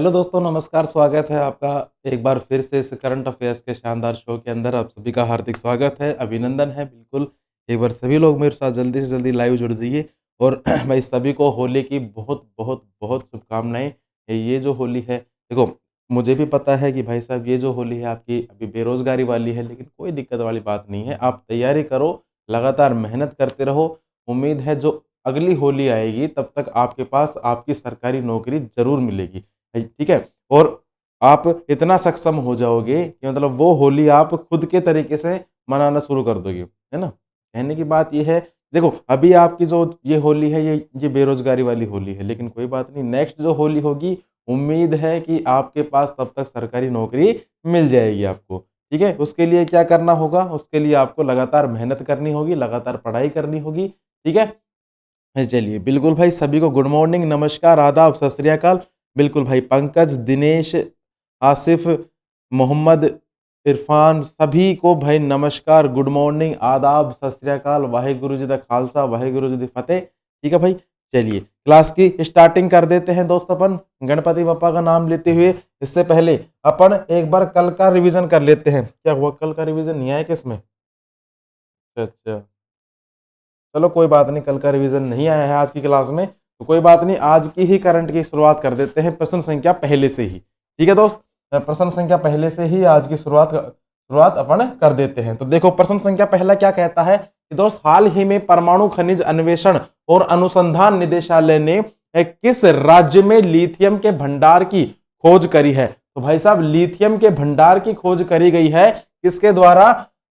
Hello दोस्तों, नमस्कार। स्वागत है आपका एक बार फिर से इस करंट अफेयर्स के शानदार शो के अंदर। आप सभी का हार्दिक स्वागत है, अभिनंदन है। बिल्कुल, एक बार सभी लोग मेरे साथ जल्दी से जल्दी लाइव जुड़ जाइए। और भाई सभी को होली की बहुत बहुत बहुत शुभकामनाएँ। ये जो होली है, देखो मुझे भी पता है कि भाई साहब ये जो होली है आपकी अभी बेरोज़गारी वाली है, लेकिन कोई दिक्कत वाली बात नहीं है। आप तैयारी करो, लगातार मेहनत करते रहो। उम्मीद है जो अगली होली आएगी तब तक आपके पास आपकी सरकारी नौकरी ज़रूर मिलेगी। ठीक है? और आप इतना सक्षम हो जाओगे कि मतलब वो होली आप खुद के तरीके से मनाना शुरू कर दोगे, है ना? कहने की बात ये है, देखो अभी आपकी जो ये होली है ये बेरोज़गारी वाली होली है, लेकिन कोई बात नहीं, नेक्स्ट जो होली होगी उम्मीद है कि आपके पास तब तक सरकारी नौकरी मिल जाएगी आपको, ठीक है? उसके लिए क्या करना होगा? उसके लिए आपको लगातार मेहनत करनी होगी, लगातार पढ़ाई करनी होगी, ठीक है? चलिए, बिल्कुल भाई सभी को गुड मॉर्निंग, नमस्कार, आदाब, सत श्री अकाल। बिल्कुल भाई पंकज, दिनेश, आसिफ, मोहम्मद, इरफान सभी को भाई नमस्कार, गुड मॉर्निंग, आदाब, सत श्री अकाल, वाहेगुरु जी दा खालसा, वाहेगुरु जी दी फतेह। ठीक है भाई, चलिए क्लास की स्टार्टिंग कर देते हैं दोस्त अपन गणपति बप्पा का नाम लेते हुए। इससे पहले अपन एक बार कल का रिवीजन कर लेते हैं। क्या हुआ, कल का रिवीजन नहीं आया किसमें? अच्छा, चलो कोई बात नहीं, कल का रिवीजन नहीं आया है आज की क्लास में, तो कोई बात नहीं, आज की ही करंट की शुरुआत कर देते हैं प्रश्न संख्या पहले से ही। ठीक है दोस्त, प्रश्न संख्या पहले से ही आज की शुरुआत अपन कर देते हैं। तो देखो प्रश्न संख्या पहला क्या कहता है कि दोस्त, हाल ही में परमाणु खनिज अन्वेषण और अनुसंधान निदेशालय ने किस राज्य में लिथियम के भंडार की खोज करी है? तो भाई साहब, लिथियम के भंडार की खोज करी गई है किसके द्वारा?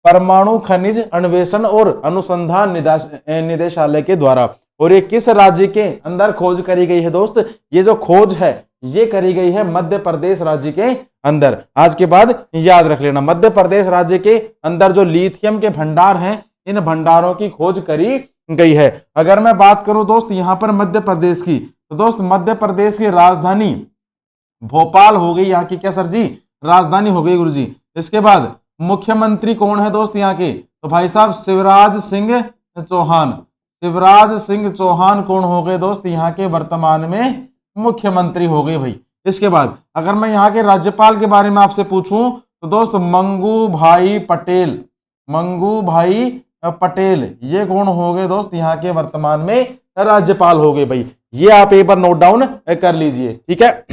परमाणु खनिज अन्वेषण और अनुसंधान निदेशालय के द्वारा। और ये किस राज्य के अंदर खोज करी गई है दोस्त? ये जो खोज है ये करी गई है मध्य प्रदेश राज्य के अंदर। आज के बाद याद रख लेना, मध्य प्रदेश राज्य के अंदर जो लिथियम के भंडार हैं, इन भंडारों की खोज करी गई है। अगर मैं बात करूं दोस्त यहां पर मध्य प्रदेश की, तो दोस्त मध्य प्रदेश की राजधानी भोपाल हो गई यहाँ की। क्या सर जी? राजधानी हो गई गुरुजी। इसके बाद मुख्यमंत्री कौन है दोस्त यहाँ के? तो भाई साहब शिवराज सिंह चौहान। शिवराज सिंह चौहान कौन हो गए दोस्त? यहाँ के वर्तमान में मुख्यमंत्री हो गए भाई। इसके बाद अगर मैं यहाँ के राज्यपाल के बारे में आपसे पूछूं तो दोस्त मंगू भाई पटेल। मंगू भाई पटेल ये कौन हो गए दोस्त? यहाँ के वर्तमान में राज्यपाल हो गए भाई। ये आप एक बार नोट डाउन कर लीजिए, ठीक है?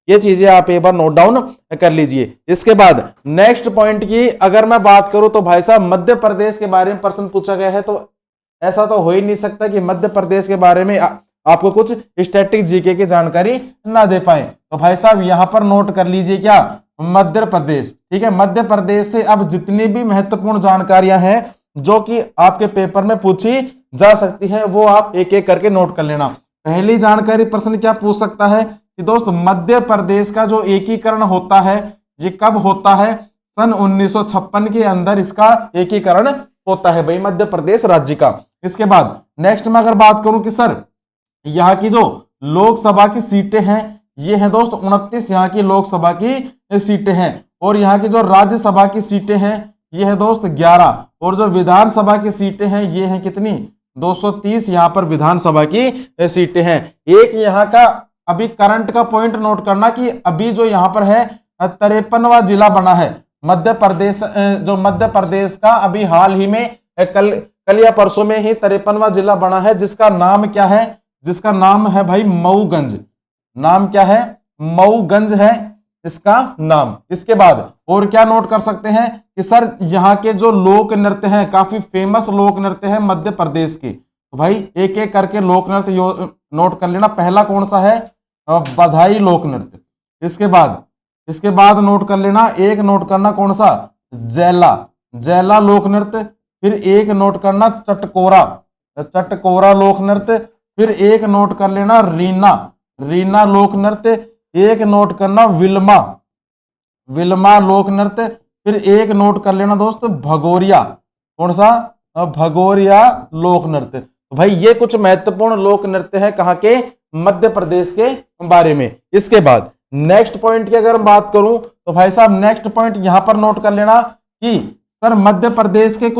ये चीजें आप एक बार नोट डाउन कर लीजिए। इसके बाद नेक्स्ट पॉइंट की अगर मैं बात करूं तो भाई साहब मध्य प्रदेश के बारे में प्रश्न पूछा गया है, तो ऐसा तो हो ही नहीं सकता कि मध्य प्रदेश के बारे में आपको कुछ स्टैटिक जीके की जानकारी ना दे पाए। तो भाई साहब यहां पर नोट कर लीजिए क्या? मध्य प्रदेश, ठीक है? मध्य प्रदेश से अब जितनी भी महत्वपूर्ण जानकारियां हैं जो कि आपके पेपर में पूछी जा सकती है वो आप एक एक करके नोट कर लेना। पहली जानकारी प्रश्न क्या पूछ सकता है कि दोस्त मध्य प्रदेश का जो एकीकरण होता है ये कब होता है? सन 1956 के अंदर इसका एकीकरण होता है भाई मध्य प्रदेश राज्य का। इसके बाद नेक्स्ट में अगर बात करूं कि सर यहाँ की जो लोकसभा की सीटें हैं ये है दोस्त 29 यहाँ की लोकसभा की सीटें हैं। और यहाँ की जो राज्यसभा की सीटें हैं ये है दोस्त 11। और जो विधानसभा की सीटें हैं ये है कितनी? 230 यहाँ पर विधानसभा की सीटें हैं। एक यहाँ का अभी करंट का पॉइंट नोट करना कि अभी जो यहाँ पर है 53वां जिला बना है मध्य प्रदेश, जो मध्य प्रदेश का अभी हाल ही में कल या परसों में ही 53वां जिला बना है, जिसका नाम क्या है? जिसका नाम है भाई मऊगंज। नाम क्या है? मऊगंज है इसका नाम। इसके बाद और क्या नोट कर सकते हैं कि सर यहाँ के जो लोक नृत्य हैं, काफी फेमस लोक नृत्य है मध्य प्रदेश के। तो भाई एक एक करके लोक नृत्य नोट कर लेना। पहला कौन सा है? बधाई लोक नृत्य। इसके बाद नोट कर लेना, एक नोट करना कौन सा? जैला लोक नृत्य। फिर एक नोट करना चटकोरा लोक नृत्य। फिर एक नोट कर लेना रीना लोक नृत्य। एक नोट करना विल्मा लोक नृत्य। फिर एक नोट कर लेना दोस्त भगोरिया। कौन सा? भगोरिया लोक नृत्य। तो भाई ये कुछ महत्वपूर्ण लोक नृत्य है कहाँ के? मध्य प्रदेश के बारे में। इसके बाद नेक्स्ट पॉइंट की अगर बात करूं तो भाई साहब नेक्स्ट पॉइंट यहां पर नोट कर लेना कि सर मध्य प्रदेश के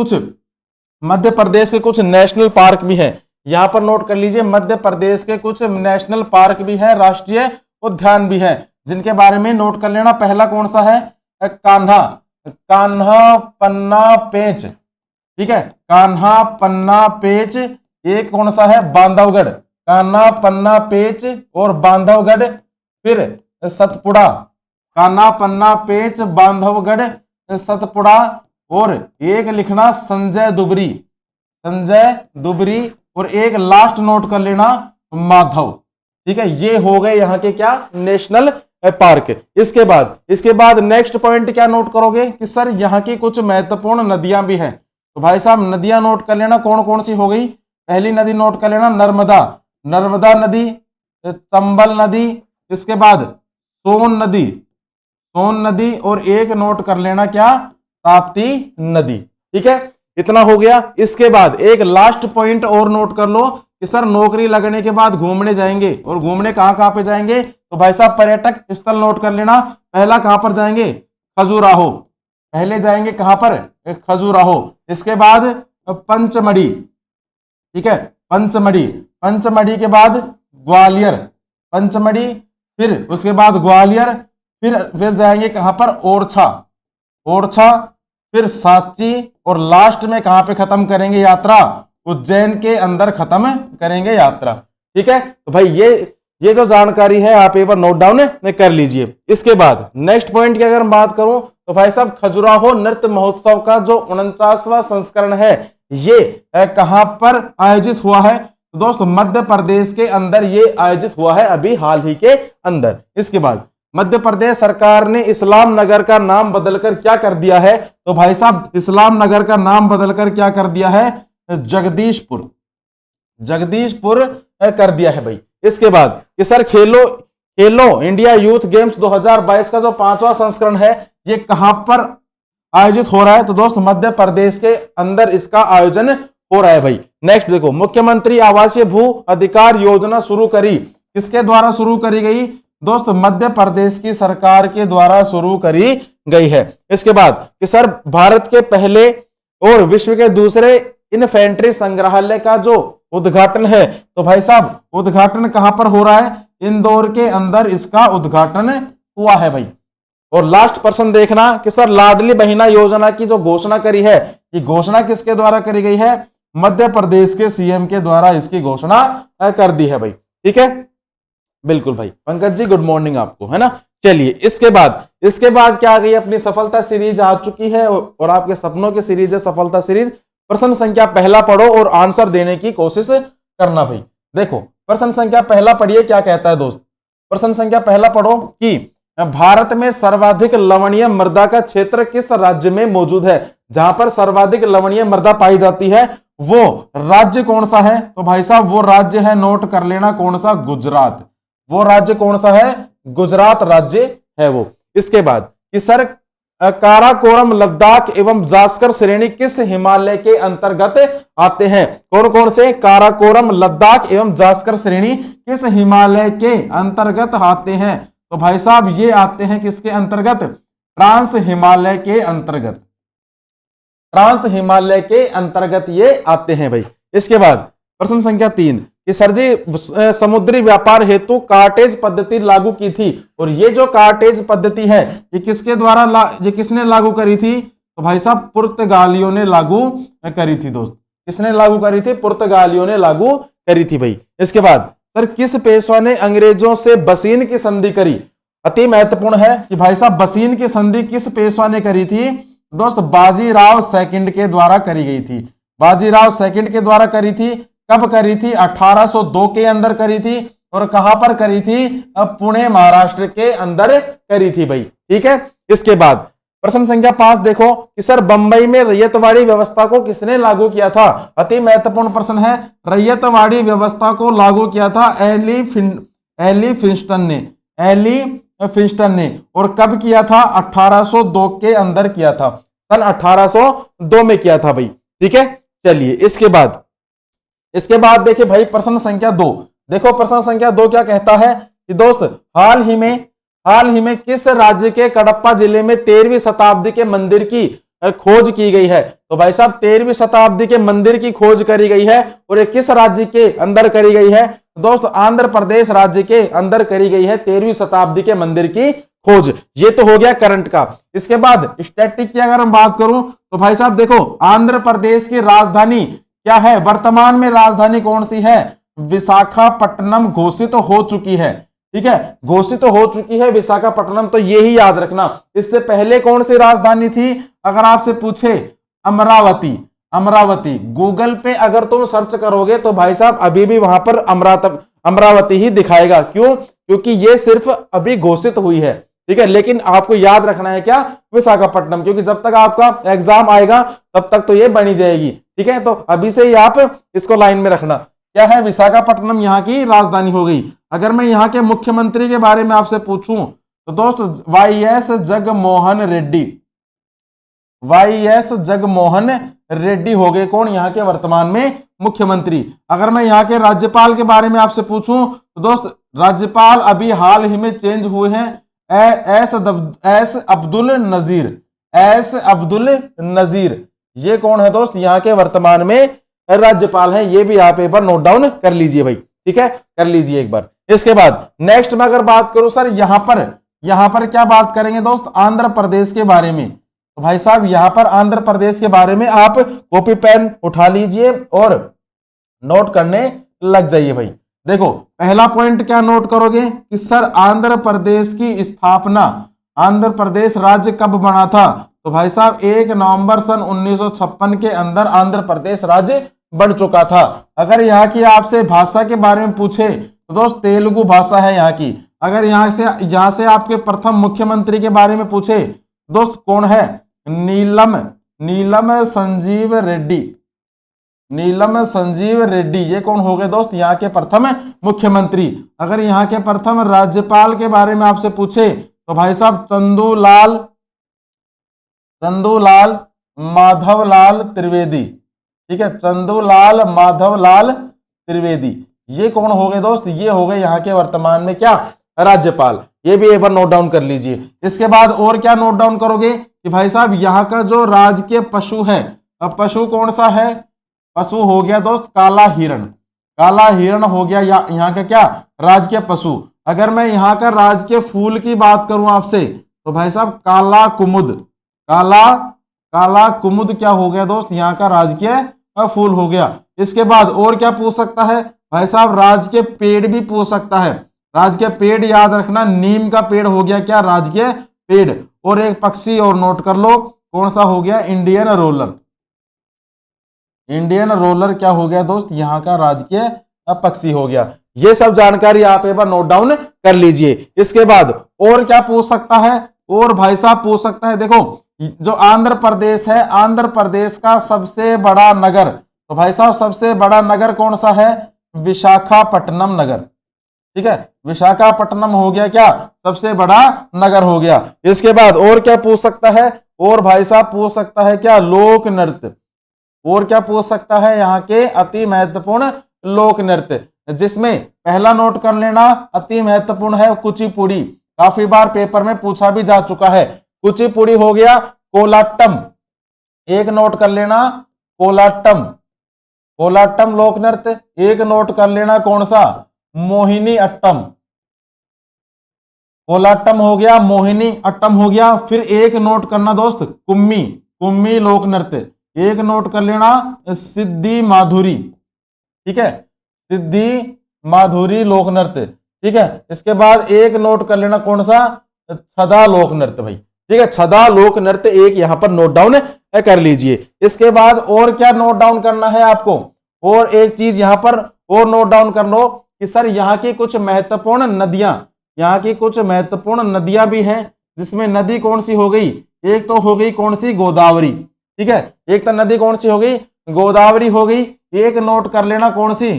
कुछ नेशनल पार्क भी हैं। यहां पर नोट कर लीजिए मध्य प्रदेश के कुछ नेशनल पार्क भी हैं, राष्ट्रीय उद्यान भी हैं, जिनके बारे में नोट कर लेना। पहला कौन सा है? कान्हा, कान्हा पन्ना पेंच, ठीक है, कान्हा पन्ना पेंच। एक कौन सा है? बांधवगढ़, कान्हा पन्ना पेंच और बांधवगढ़। फिर सतपुड़ा, कान्हा पन्ना पेंच, बांधवगढ़, सतपुड़ा। और एक लिखना संजय दुबरी, संजय दुबरी। और एक लास्ट नोट कर लेना माधव, ठीक है। ये हो गए यहाँ के क्या? National park. इसके बाद नेक्स्ट पॉइंट क्या नोट करोगे कि सर यहाँ की कुछ महत्वपूर्ण नदियां भी हैं। तो भाई साहब नदियां नोट कर लेना कौन कौन सी हो गई। पहली नदी नोट कर लेना नर्मदा, नर्मदा नदी, चंबल नदी। इसके बाद सोन नदी, सोन नदी। और एक नोट कर लेना क्या? ताप्ती नदी, ठीक है। इतना हो गया। इसके बाद एक लास्ट पॉइंट और नोट कर लो कि सर नौकरी लगने के बाद घूमने जाएंगे, और घूमने कहां कहां पे जाएंगे? तो भाई साहब पर्यटक स्थल नोट कर लेना। पहला कहां पर जाएंगे? खजुराहो, पहले जाएंगे कहां पर? खजुराहो। इसके बाद पंचमढ़ी, ठीक है, पंचमढ़ी। पंचमढ़ी के बाद ग्वालियर, पंचमढ़ी। फिर उसके बाद ग्वालियर। फिर जाएंगे कहां पर? ओरछा, ओरछा। फिर सांची। और लास्ट में कहां पे खत्म करेंगे यात्रा? उज्जैन के अंदर खत्म करेंगे यात्रा, ठीक है। तो भाई ये जो जानकारी है आप एक बार नोट डाउन कर लीजिए। इसके बाद नेक्स्ट पॉइंट की अगर बात करूं तो भाई साहब खजुराहो नृत्य महोत्सव का जो 49वां संस्करण है ये कहां पर आयोजित हुआ है? तो दोस्त मध्य प्रदेश के अंदर ये आयोजित हुआ है अभी हाल ही के अंदर। इसके बाद मध्य प्रदेश सरकार ने इस्लाम नगर का नाम बदलकर क्या कर दिया है? तो भाई साहब इस्लाम नगर का नाम बदलकर क्या कर दिया है? जगदीशपुर, जगदीशपुर कर दिया है भाई। इसके बाद कि सर खेलो इंडिया यूथ गेम्स 2022 का जो 5वां संस्करण है ये कहां पर आयोजित हो रहा है? तो दोस्त मध्य प्रदेश के अंदर इसका आयोजन हो रहा है भाई। नेक्स्ट देखो, मुख्यमंत्री आवासीय भू अधिकार योजना शुरू करी, किसके द्वारा शुरू करी गई? दोस्त मध्य प्रदेश की सरकार के द्वारा शुरू करी गई है। इसके बाद कि सर भारत के पहले और विश्व के दूसरे इन्फेंट्री संग्रहालय का जो उद्घाटन है, तो भाई साहब उद्घाटन कहां पर हो रहा है? इंदौर के अंदर इसका उद्घाटन हुआ है भाई। और लास्ट प्रश्न देखना कि सर लाडली बहिना योजना की जो घोषणा करी है, ये घोषणा किसके द्वारा करी गई है? मध्य प्रदेश के सीएम के द्वारा इसकी घोषणा कर दी है भाई, ठीक है। बिल्कुल भाई पंकज जी गुड मॉर्निंग आपको, है ना। चलिए इसके बाद क्या आ गई? अपनी सफलता सीरीज आ चुकी है और आपके सपनों की सीरीज है सफलता सीरीज। प्रश्न संख्या पहला पढ़ो और आंसर देने की कोशिश करना भाई। देखो प्रश्न संख्या पहला पढ़िए क्या कहता है दोस्त। प्रश्न संख्या पहला पढ़ो कि भारत में सर्वाधिक लवणीय मृदा का क्षेत्र किस राज्य में मौजूद है? जहां पर सर्वाधिक लवणीय मृदा पाई जाती है वो राज्य कौन सा है? तो भाई साहब वो राज्य है, नोट कर लेना कौन सा? गुजरात। वो राज्य कौन सा है? गुजरात राज्य है वो। इसके बाद कि सर काराकोरम लद्दाख एवं जास्कर श्रेणी किस हिमालय के अंतर्गत आते हैं? कौन कौन से? काराकोरम लद्दाख एवं जास्कर श्रेणी किस हिमालय के अंतर्गत आते हैं? तो भाई साहब ये आते हैं किसके अंतर्गत? ट्रांस हिमालय के अंतर्गत, ट्रांस हिमालय के अंतर्गत ये आते हैं भाई। इसके बाद प्रश्न संख्या 3 कि सर जी समुद्री व्यापार हेतु कार्टेज पद्धति लागू की थी, और ये जो कार्टेज पद्धति है ये किसके द्वारा ये किसने लागू करी थी? तो भाई साहब पुर्तगालियों ने लागू करी थी दोस्त। किसने लागू करी थी? पुर्तगालियों ने लागू करी थी भाई। इसके बाद सर किस पेशवा ने अंग्रेजों से बसीन की संधि करी? अति महत्वपूर्ण है कि भाई साहब बसीन की संधि किस पेशवा ने करी थी? दोस्त बाजीराव सेकंड के द्वारा करी गई थी। बाजीराव सेकंड के द्वारा करी थी। कब करी थी? 1802 के अंदर करी थी। और कहां पर करी थी? पुणे महाराष्ट्र के अंदर करी थी भाई, ठीक है। इसके बाद प्रश्न संख्या 5 देखो कि सर बंबई में रैयतवाड़ी व्यवस्था को किसने लागू किया था? अति महत्वपूर्ण प्रश्न है। रैयतवाड़ी व्यवस्था को लागू किया था एली फिंस्टन ने, एली फिंस्टन ने। और कब किया था? 1802 के अंदर किया था, सन 1802 में किया था भाई, ठीक है। चलिए इसके बाद देखिए भाई प्रश्न संख्या 2 देखो। प्रश्न संख्या 2 क्या कहता है कि दोस्त हाल ही में किस राज्य के कडप्पा जिले में 13वीं शताब्दी के मंदिर की खोज की गई है? तो भाई साहब 13वीं शताब्दी के मंदिर की खोज करी गई है, और ये किस राज्य के अंदर करी गई है? दोस्त आंध्र प्रदेश राज्य के अंदर करी गई है 13वीं शताब्दी के मंदिर की खोज। ये तो हो गया करंट का। इसके बाद स्टैटिक की अगर हम बात करूं तो भाई साहब देखो, आंध्र प्रदेश की राजधानी क्या है, वर्तमान में राजधानी कौन सी है, विशाखापट्टनम घोषित हो चुकी है। ठीक है, घोषित हो चुकी है विशाखापट्टनम, तो ये ही याद रखना। इससे पहले कौन सी राजधानी थी, अगर आपसे पूछे अमरावती। अमरावती गूगल पे अगर तुम सर्च करोगे तो भाई साहब अभी भी वहां पर अमरावती ही दिखाएगा। क्यों, क्योंकि ये सिर्फ अभी घोषित हुई है। ठीक है, लेकिन आपको याद रखना है क्या, विशाखापट्टनम, क्योंकि जब तक आपका एग्जाम आएगा तब तक तो ये बनी जाएगी। ठीक है, तो अभी से ही आप इसको लाइन में रखना। क्या है, विशाखापट्टनम यहाँ की राजधानी हो गई। अगर मैं यहाँ के मुख्यमंत्री के बारे में आपसे पूछूं तो दोस्त वाईएस जगनमोहन रेड्डी, वाईएस जगनमोहन रेड्डी हो गए कौन, यहाँ के वर्तमान में मुख्यमंत्री। अगर मैं यहाँ के राज्यपाल के बारे में आपसे पूछूं तो दोस्त राज्यपाल अभी हाल ही में चेंज हुए हैं, एस अब्दुल नजीर, एस अब्दुल नजीर। ये कौन है दोस्त, यहाँ के वर्तमान में राज्यपाल हैं। ये भी आप एक बार नोट डाउन कर लीजिए भाई। ठीक है, कर लीजिए एक बार। इसके बाद नेक्स्ट में अगर बात करूं सर, यहां पर क्या बात करेंगे दोस्त, आंध्र प्रदेश के बारे में। तो भाई साहब यहां पर आंध्र प्रदेश के बारे में आप कॉपी पेन उठा लीजिए और नोट करने लग जाइए भाई। देखो पहला पॉइंट क्या नोट करोगे कि सर आंध्र प्रदेश की स्थापना, आंध्र प्रदेश राज्य कब बना था, तो भाई साहब 1 नवंबर सन 1956 के अंदर आंध्र प्रदेश राज्य बन चुका था। अगर यहाँ की आपसे भाषा के बारे में पूछे तो दोस्त तेलुगु भाषा है यहाँ की। अगर यहाँ से आपके प्रथम मुख्यमंत्री के बारे में पूछे दोस्त कौन है, नीलम संजीव रेड्डी, नीलम संजीव रेड्डी। ये कौन हो गए दोस्त, यहाँ के प्रथम मुख्यमंत्री। अगर यहाँ के प्रथम राज्यपाल के बारे में आपसे पूछे तो भाई साहब चंदूलाल माधवलाल त्रिवेदी। ठीक है, चंदूलाल माधवलाल त्रिवेदी। ये कौन हो गए दोस्त, ये हो गए यहाँ के वर्तमान में क्या, राज्यपाल। ये भी एक बार नोट डाउन कर लीजिए। इसके बाद और क्या नोट डाउन करोगे कि भाई साहब यहाँ का जो राजकीय पशु है, अब पशु कौन सा है, पशु हो गया दोस्त काला हिरण। काला हिरण हो गया यहाँ का क्या, राजकीय पशु। अगर मैं यहाँ का राजकीय फूल की बात करूं आपसे तो भाई साहब काला कुमुद, काला कुमुद क्या हो गया दोस्त, यहाँ का राजकीय फूल हो गया। इसके बाद और क्या पूछ सकता है भाई साहब, राजकीय पेड़ भी पूछ सकता है। राजकीय पेड़ याद रखना, नीम का पेड़ हो गया क्या, राजकीय पेड़। और एक पक्षी और नोट कर लो, कौन सा हो गया, इंडियन रोलर। इंडियन रोलर क्या हो गया दोस्त, यहाँ का राजकीय पक्षी हो गया। ये सब जानकारी आप एक बार नोट डाउन कर लीजिए। इसके बाद और क्या पूछ सकता है, और भाई साहब पूछ सकता है, देखो जो आंध्र प्रदेश है, आंध्र प्रदेश का सबसे बड़ा नगर, तो भाई साहब सबसे बड़ा नगर कौन सा है, विशाखापट्टनम नगर। ठीक है, विशाखापट्टनम हो गया क्या, सबसे बड़ा नगर हो गया। इसके बाद और क्या पूछ सकता है, और भाई साहब पूछ सकता है क्या, लोक नृत्य। और क्या पूछ सकता है, यहाँ के अति महत्वपूर्ण लोक नृत्य, जिसमें पहला नोट कर लेना अति महत्वपूर्ण है कुचिपुड़ी। काफी बार पेपर में पूछा भी जा चुका है। कुचिपुड़ी हो गया, कोलाट्टम, एक नोट कर लेना कोलाट्टम, कोलाट्टम लोक नृत्य। एक नोट कर लेना कौन सा, मोहिनी अट्टम। कोलाट्टम हो गया, मोहिनी अट्टम हो गया। फिर एक नोट करना दोस्त कुम्मी, कुम्मी लोक नृत्य। एक नोट कर लेना सिद्धि माधुरी। ठीक है, सिद्धि माधुरी लोक नृत्य। ठीक है, इसके बाद एक नोट कर लेना कौन सा, छदा लोक नृत्य भाई। ठीक है, छदा लोक नृत्य एक यहां पर नोट डाउन कर लीजिए। इसके बाद और क्या नोट डाउन करना है आपको, और एक चीज यहां पर और नोट डाउन कर लो कि सर यहाँ की कुछ महत्वपूर्ण नदियां, यहाँ की कुछ महत्वपूर्ण नदियां भी हैं, जिसमें नदी कौन सी हो गई, एक तो हो गई कौन सी, गोदावरी। ठीक है, एक तो नदी कौन सी हो गई, गोदावरी हो गई। एक नोट कर लेना कौन सी,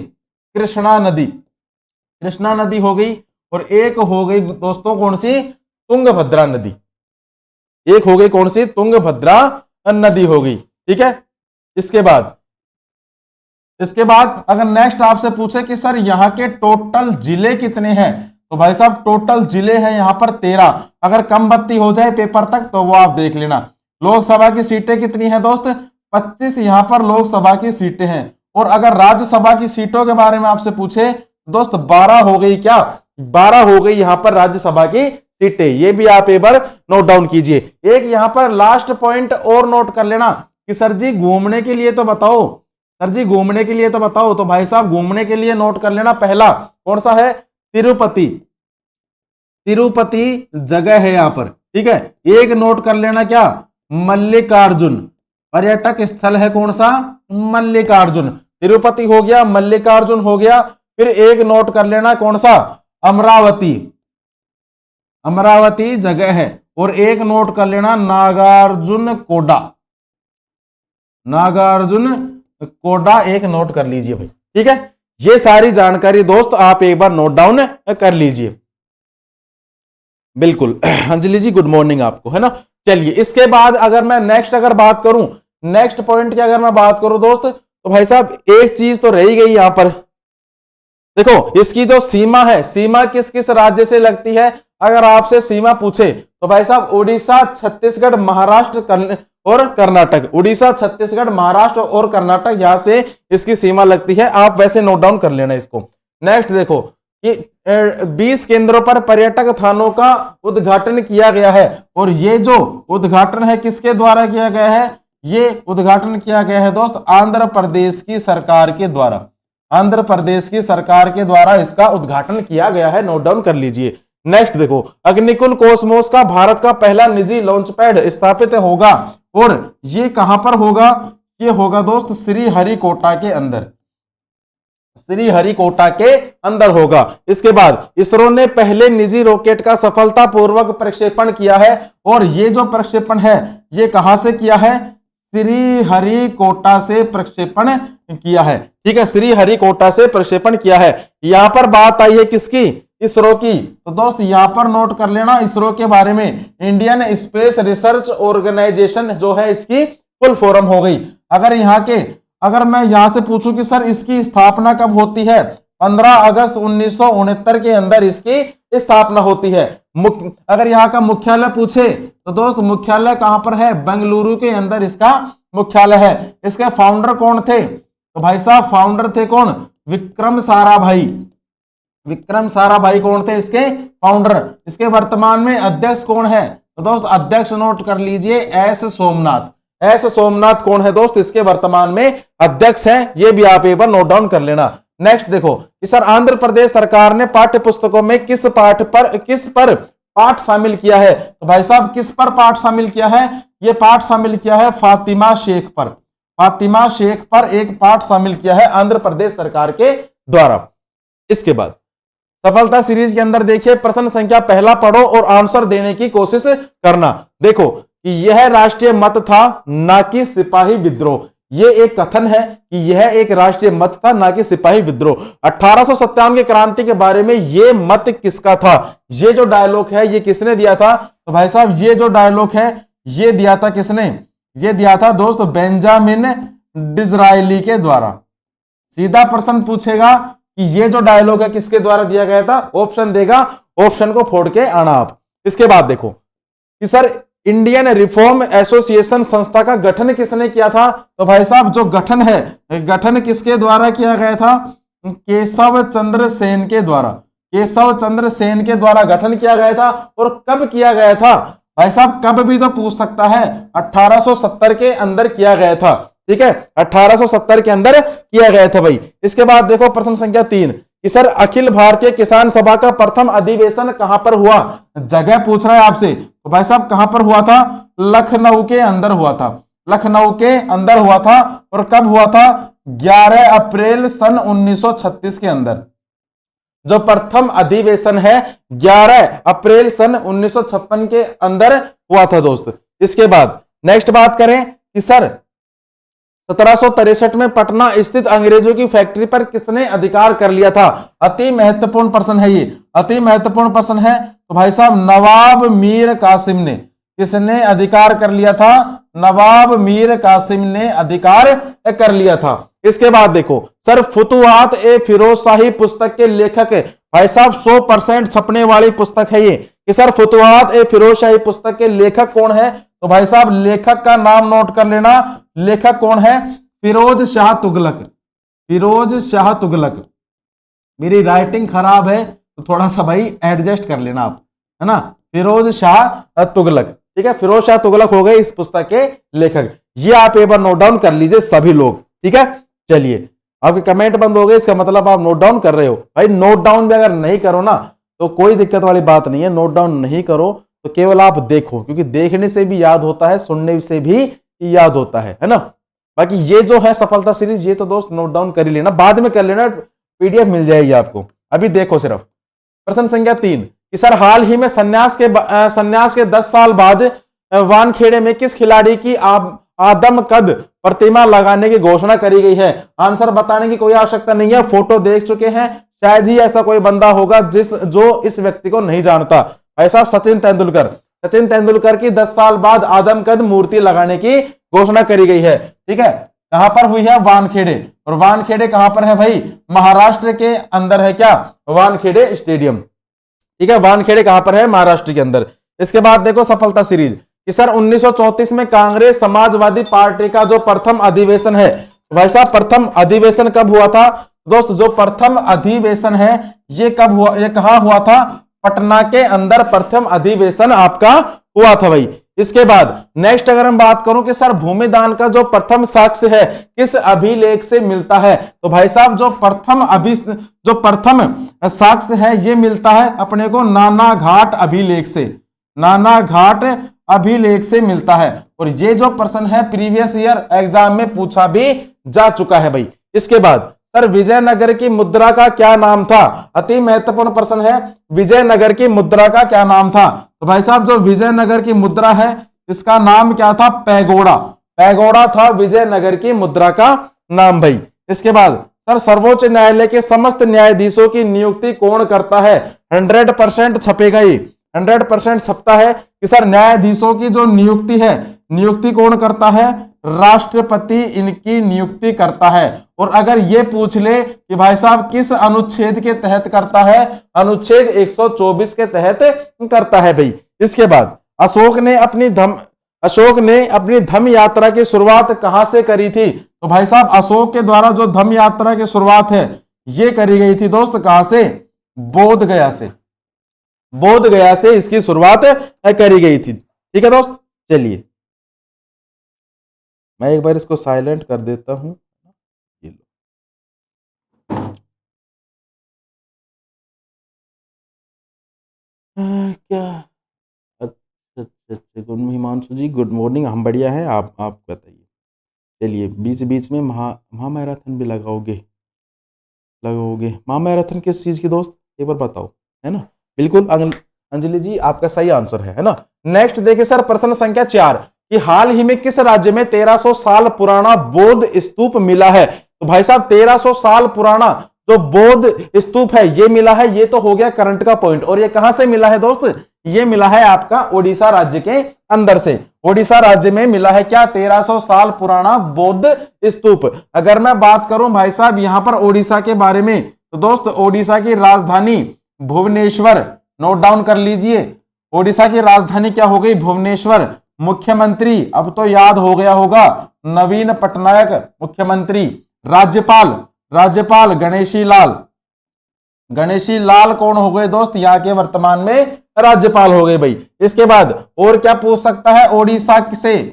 कृष्णा नदी, कृष्णा नदी हो गई। और एक हो गई दोस्तों कौन सी, तुंगभद्रा नदी। एक हो गई कौन सी, तुंगभद्रा नदी हो गई। ठीक है, इसके बाद अगर नेक्स्ट आपसे पूछे कि सर यहाँ के टोटल जिले कितने हैं, तो भाई साहब टोटल जिले हैं यहाँ पर 13। अगर कम बत्ती हो जाए पेपर तक तो वो आप देख लेना। लोकसभा की सीटें कितनी हैं दोस्त, 25 यहाँ पर लोकसभा की सीटें हैं। और अगर राज्यसभा की सीटों के बारे में आपसे पूछे दोस्त 12 हो गई, क्या 12 हो गई यहां पर राज्यसभा की सीटें। ये भी आप एक बार नोट डाउन कीजिए। एक यहां पर लास्ट पॉइंट और नोट कर लेना कि सर जी घूमने के लिए तो बताओ, सर जी घूमने के लिए तो बताओ। तो भाई साहब घूमने के लिए नोट कर लेना, पहला कौन सा है, तिरुपति। तिरुपति जगह है यहां पर, ठीक है। एक नोट कर लेना क्या, मल्लिकार्जुन पर्यटक स्थल है, कौन सा, मल्लिकार्जुन। तिरुपति हो गया, मल्लिकार्जुन हो गया। फिर एक नोट कर लेना कौन सा, अमरावती, अमरावती जगह है। और एक नोट कर लेना नागार्जुन कोडा, नागार्जुन कोडा एक नोट कर लीजिए भाई, ठीक है। ये सारी जानकारी दोस्त आप एक बार नोट डाउन कर लीजिए। बिल्कुल अंजलि जी गुड मॉर्निंग आपको, है ना। चलिए इसके बाद अगर मैं नेक्स्ट अगर बात करूं, नेक्स्ट पॉइंट की अगर मैं बात करूं दोस्त, तो भाई साहब एक चीज तो रह ही गई यहां पर। देखो इसकी जो सीमा है, सीमा किस किस राज्य से लगती है, अगर आपसे सीमा पूछे तो भाई साहब उड़ीसा, छत्तीसगढ़, महाराष्ट्र और कर्नाटक, उड़ीसा, छत्तीसगढ़, महाराष्ट्र और कर्नाटक, यहां से इसकी सीमा लगती है। आप वैसे नोट डाउन कर लेना इसको। नेक्स्ट देखो कि 20 केंद्रों पर पर्यटक स्थानों का उद्घाटन किया गया है। और ये जो उद्घाटन है किसके द्वारा किया गया है, ये उद्घाटन किया गया है दोस्त आंध्र प्रदेश की सरकार के द्वारा, आंध्र प्रदेश की सरकार के द्वारा इसका उद्घाटन किया गया है, नोट डाउन कर लीजिए। नेक्स्ट देखो अग्निकुल कॉस्मोस का भारत का पहला निजी लॉन्च पैड स्थापित होगा। और ये कहां पर होगा, ये होगा दोस्त श्रीहरिकोटा के अंदर, श्रीहरिकोटा के अंदर होगा। इसके बाद इसरो ने पहले निजी रॉकेट का सफलतापूर्वक प्रक्षेपण किया है। और ये जो प्रक्षेपण है ये कहां से किया है, श्रीहरिकोटा से प्रक्षेपण किया है, ठीक है। श्रीहरिकोटा से प्रक्षेपण किया है। यहां पर बात आई है किसकी, इसरो की। तो दोस्त यहां पर नोट कर लेना इसरो के बारे में, इंडियन स्पेस रिसर्च ऑर्गेनाइजेशन जो है इसकी फुल फॉर्म हो गई। अगर मैं यहां से पूछूं कि सर इसकी स्थापना कब होती है, 15 अगस्त 1969 के अंदर इसकी स्थापना होती है। अगर यहाँ का मुख्यालय पूछे तो दोस्त मुख्यालय कहां पर है, बेंगलुरु के अंदर इसका मुख्यालय है। इसके फाउंडर कौन थे, तो भाई साहब फाउंडर थे कौन, विक्रम साराभाई। विक्रम साराभाई कौन थे इसके फाउंडर। इसके वर्तमान में अध्यक्ष कौन है, तो दोस्त अध्यक्ष नोट कर लीजिए एस सोमनाथ। एस सोमनाथ कौन है दोस्त, इसके वर्तमान में अध्यक्ष हैं। ये भी आप एक बार नोट डाउन कर लेना। नेक्स्ट देखो कि सर आंध्र प्रदेश सरकार ने पाठ्य पुस्तकों में किस पर पाठ शामिल किया है, तो भाई साहब किस पर पाठ शामिल किया है, ये पाठ शामिल किया है फातिमा शेख पर। फातिमा शेख पर एक पाठ शामिल किया है आंध्र प्रदेश सरकार के द्वारा। इसके बाद सफलता सीरीज के अंदर देखिए प्रश्न संख्या पहला पढ़ो और आंसर देने की कोशिश करना। देखो कि यह राष्ट्रीय मत था ना कि सिपाही विद्रोह। ये एक कथन है कि यह एक राष्ट्रीय मत था ना कि सिपाही विद्रोह। 1857 की क्रांति के बारे में यह मत किसका था, ये जो डायलॉग है ये किसने दिया था, तो भाई साहब ये जो डायलॉग है ये दिया था किसने, ये दिया था दोस्त बेंजामिन डिज़रायली के द्वारा। सीधा प्रश्न पूछेगा कि ये जो डायलॉग है किसके द्वारा दिया गया था, ऑप्शन देगा, ऑप्शन को फोड़ के आना आप। इसके बाद देखो कि सर इंडियन रिफॉर्म एसोसिएशन संस्था का गठन किसने किया था, तो भाई साहब जो गठन है, गठन किसके द्वारा किया गया था, केशव चंद्र सेन के द्वारा। केशव चंद्र सेन के द्वारा गठन किया गया था। और कब किया गया था, भाई साहब कब भी तो पूछ सकता है, 1870 के अंदर किया गया था, ठीक है, 1870 के अंदर किया गया था भाई। इसके बाद देखो प्रश्न संख्या 3 कि सर अखिल भारतीय किसान सभा का प्रथम अधिवेशन कहां पर हुआ, जगह पूछ रहा है आपसे, तो भाई साहब कहां पर हुआ था, लखनऊ के अंदर हुआ था, लखनऊ के अंदर हुआ था। और कब हुआ था, 11 अप्रैल सन 1936 के अंदर। जो प्रथम अधिवेशन है 11 अप्रैल सन 1956 के अंदर हुआ था दोस्त। इसके बाद नेक्स्ट बात करें कि सर 1763 में पटना स्थित अंग्रेजों की फैक्ट्री पर किसने अधिकार कर लिया था, अति महत्वपूर्ण प्रश्न है ये, अति महत्वपूर्ण प्रश्न है। तो भाई साहब नवाब मीर कासिम ने, किसने अधिकार कर लिया था, नवाब मीर कासिम ने अधिकार कर लिया था। इसके बाद देखो सर फुतुहात ए फिरोज शाही पुस्तक के लेखक, भाई साहब 100% छपने वाली पुस्तक है ये, कि सर फुतुहात ए फिरोज शाही पुस्तक के लेखक कौन है, तो भाई साहब लेखक का नाम नोट कर लेना, लेखक कौन है, फिरोज शाह तुगलक, फिरोज शाह तुगलक। मेरी राइटिंग खराब है तो थोड़ा सा भाई एडजस्ट कर लेना आप, है ना। फिरोज शाह तुगलक, ठीक है, फिरोज शाह तुगलक हो गए इस पुस्तक के लेखक। ये आप एक बार नोट डाउन कर लीजिए सभी लोग, ठीक है। चलिए, आपके कमेंट बंद हो गए, इसका मतलब आप नोट डाउन कर रहे हो। भाई नोट डाउन भी अगर नहीं करो ना तो कोई दिक्कत वाली बात नहीं है, नोट डाउन नहीं करो तो केवल आप देखो, क्योंकि देखने से भी याद होता है, सुनने से भी याद होता है ना। बाकी ये जो है सफलता सीरीज, ये तो दोस्त नोट डाउन कर ही लेना, बाद में कर लेना, पीडीएफ मिल जाएगी आपको। अभी देखो सिर्फ प्रश्न संख्या 3 कि सर हाल ही में संन्यास के 10 साल बाद वानखेड़े में किस खिलाड़ी की आदमकद प्रतिमा लगाने की घोषणा करी गई है। आंसर बताने की कोई आवश्यकता नहीं है, फोटो देख चुके हैं, शायद ही ऐसा कोई बंदा होगा जो इस व्यक्ति को नहीं जानता। भाई साहब सचिन तेंदुलकर की 10 साल बाद आदमकद मूर्ति लगाने की घोषणा करी गई है, ठीक है। कहां पर हुई है? वानखेड़े। और वानखेड़े कहां पर है भाई? महाराष्ट्र के अंदर है क्या? वानखेड़े स्टेडियम, ठीक है। वानखेड़े कहां पर है? महाराष्ट्र के अंदर। इसके बाद देखो सफलता सीरीज कि सर 1934 में कांग्रेस समाजवादी पार्टी का जो प्रथम अधिवेशन है, भाई साहब प्रथम अधिवेशन कब हुआ था दोस्त? जो प्रथम अधिवेशन है ये कब हुआ? ये कहां हुआ था? पटना के अंदर प्रथम अधिवेशन आपका हुआ था भाई। इसके बाद नेक्स्ट अगर हम बात करूं कि सर भूमिदान का जो प्रथम साक्ष्य है किस अभिलेख से मिलता है, तो भाई साहब जो प्रथम साक्ष्य है ये मिलता है अपने को नानाघाट अभिलेख से, नानाघाट अभिलेख से मिलता है। और ये जो प्रश्न है प्रीवियस ईयर एग्जाम में पूछा भी जा चुका है भाई। इसके बाद सर विजयनगर की मुद्रा का क्या नाम था? अति महत्वपूर्ण प्रश्न है, विजयनगर की मुद्रा का क्या नाम था? तो भाई साहब जो विजयनगर की मुद्रा है इसका नाम क्या था? पैगोडा। पैगोडा था विजयनगर की मुद्रा का नाम भाई। इसके बाद सर सर्वोच्च न्यायालय के समस्त न्यायाधीशों की नियुक्ति कौन करता है? 100% छपेगा ही, 100% छपता है कि सर न्यायाधीशों की जो नियुक्ति है, नियुक्ति कौन करता है? राष्ट्रपति इनकी नियुक्ति करता है। और अगर ये पूछ ले कि भाई साहब किस अनुच्छेद के तहत करता है? अनुच्छेद 124 के तहत करता है भाई। इसके बाद अशोक ने अपनी धम्म यात्रा की शुरुआत कहां से करी थी? तो भाई साहब अशोक के द्वारा जो धम्म यात्रा की शुरुआत है ये करी गई थी दोस्त कहां से? बोध गया से। बोध गया से इसकी शुरुआत करी गई थी, ठीक है दोस्त। चलिए मैं एक बार इसको साइलेंट कर देता हूं। क्या अच्छा, गुड हिमांशु जी, गुड मॉर्निंग। हम बढ़िया हैं, आप बताइए। चलिए बीच बीच में महामैराथन भी लगाओगे महामैराथन किस चीज की दोस्त? एक बार बताओ, है ना। बिल्कुल अंजलि जी आपका सही आंसर है ना। नेक्स्ट देखिए सर प्रश्न संख्या 4 कि हाल ही में किस राज्य में 1300 साल पुराना बौद्ध स्तूप मिला है? तो भाई साहब 1300 साल पुराना जो बौद्ध स्तूप है ये मिला है, ये तो हो गया करंट का पॉइंट। और ये कहां से मिला है दोस्त? ये मिला है आपका ओडिशा राज्य के अंदर से। ओडिशा राज्य में मिला है क्या? 1300 साल पुराना बौद्ध स्तूप। अगर मैं बात करूं भाई साहब यहां पर ओडिशा के बारे में, तो दोस्त ओडिशा की राजधानी भुवनेश्वर, नोट डाउन कर लीजिए। ओडिशा की राजधानी क्या हो गई? भुवनेश्वर। मुख्यमंत्री अब तो याद हो गया होगा, नवीन पटनायक मुख्यमंत्री। राज्यपाल गणेशी लाल कौन हो गए दोस्त? यहाँ के वर्तमान में राज्यपाल हो गए भाई। इसके बाद और क्या पूछ सकता है?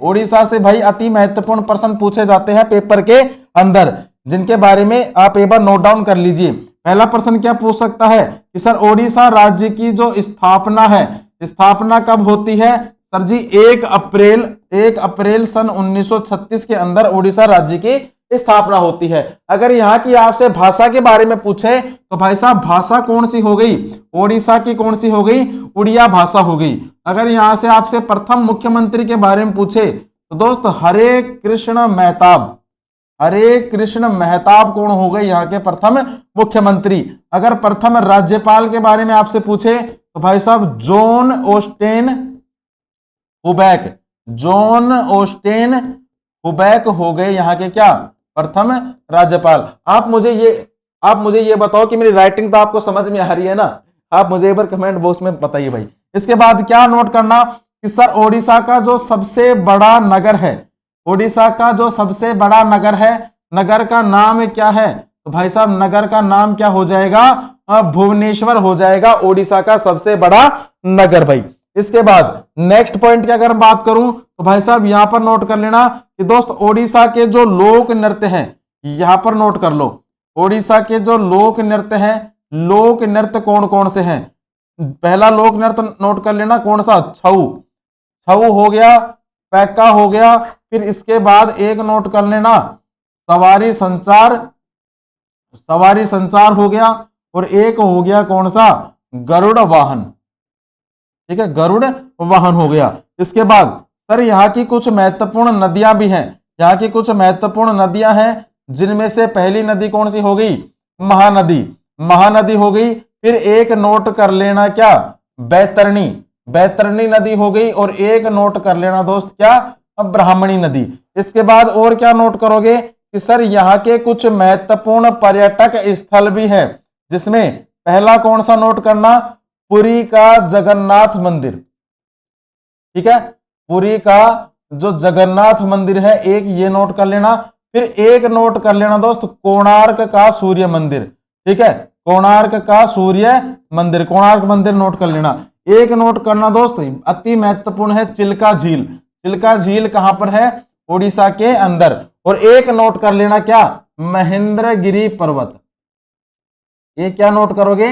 ओडिशा से भाई अति महत्वपूर्ण प्रश्न पूछे जाते हैं पेपर के अंदर, जिनके बारे में आप एक बार नोट डाउन कर लीजिए। पहला प्रश्न क्या पूछ सकता है कि सर ओडिशा राज्य की जो स्थापना है, स्थापना कब होती है? सर जी 1 अप्रैल सन 1936 के अंदर ओडिशा राज्य की स्थापना होती है। अगर यहाँ की आपसे भाषा के बारे में पूछे तो भाई साहब भाषा कौन सी हो गई? ओडिशा की कौन सी हो गई? उड़िया भाषा हो गई। अगर यहाँ से आपसे प्रथम मुख्यमंत्री के बारे में पूछे तो दोस्त हरे कृष्ण मेहताब कौन हो गए यहाँ के प्रथम मुख्यमंत्री। अगर प्रथम राज्यपाल के बारे में आपसे पूछे तो भाई साहब जॉन ऑस्टेन हुबैक हो गए यहाँ के क्या? प्रथम राज्यपाल। आप मुझे ये बताओ कि मेरी राइटिंग तो आपको समझ में आ रही है ना? आप मुझे एक बार कमेंट बॉक्स में बताइए भाई। इसके बाद क्या नोट करना कि सर ओडिशा का जो सबसे बड़ा नगर है, ओडिशा का जो सबसे बड़ा नगर है, नगर का नाम क्या है? तो भाई साहब नगर का नाम क्या हो जाएगा? भुवनेश्वर हो जाएगा, ओडिशा का सबसे बड़ा नगर भाई। इसके बाद नेक्स्ट पॉइंट की अगर बात करूं तो भाई साहब यहां पर नोट कर लेना कि दोस्त ओडिशा के जो लोक नृत्य हैं, यहां पर नोट कर लो, ओडिशा के जो लोक नृत्य हैं, लोक नृत्य कौन कौन से हैं? पहला लोक नृत्य नोट कर लेना, कौन सा? छऊ। छऊ हो गया, पैका हो गया, फिर इसके बाद एक नोट कर लेना सवारी संचार, सवारी संचार हो गया, और एक हो गया कौन सा? गरुड़ वाहन। ठीक है, गरुड़ वाहन हो गया। इसके बाद सर यहाँ की कुछ महत्वपूर्ण नदियां भी हैं, यहाँ की कुछ महत्वपूर्ण नदियां हैं, जिनमें से पहली नदी कौन सी हो गई? महानदी, महानदी हो गई। फिर एक नोट कर लेना क्या? बैतरणी, बैतरणी नदी हो गई, और एक नोट कर लेना दोस्त क्या? ब्राह्मणी नदी। इसके बाद और क्या नोट करोगे कि सर यहाँ के कुछ महत्वपूर्ण पर्यटक स्थल भी है, जिसमें पहला कौन सा नोट करना? पुरी का जगन्नाथ मंदिर। ठीक है, पुरी का जो जगन्नाथ मंदिर है, एक ये नोट कर लेना। फिर एक नोट कर लेना दोस्त कोणार्क का सूर्य मंदिर। ठीक है, कोणार्क का सूर्य मंदिर, कोणार्क मंदिर नोट कर लेना। एक नोट करना दोस्त अति महत्वपूर्ण है चिल्का झील। चिल्का झील कहां पर है? ओडिशा के अंदर। और एक नोट कर लेना क्या? महेंद्रगिरी पर्वत। ये क्या नोट करोगे?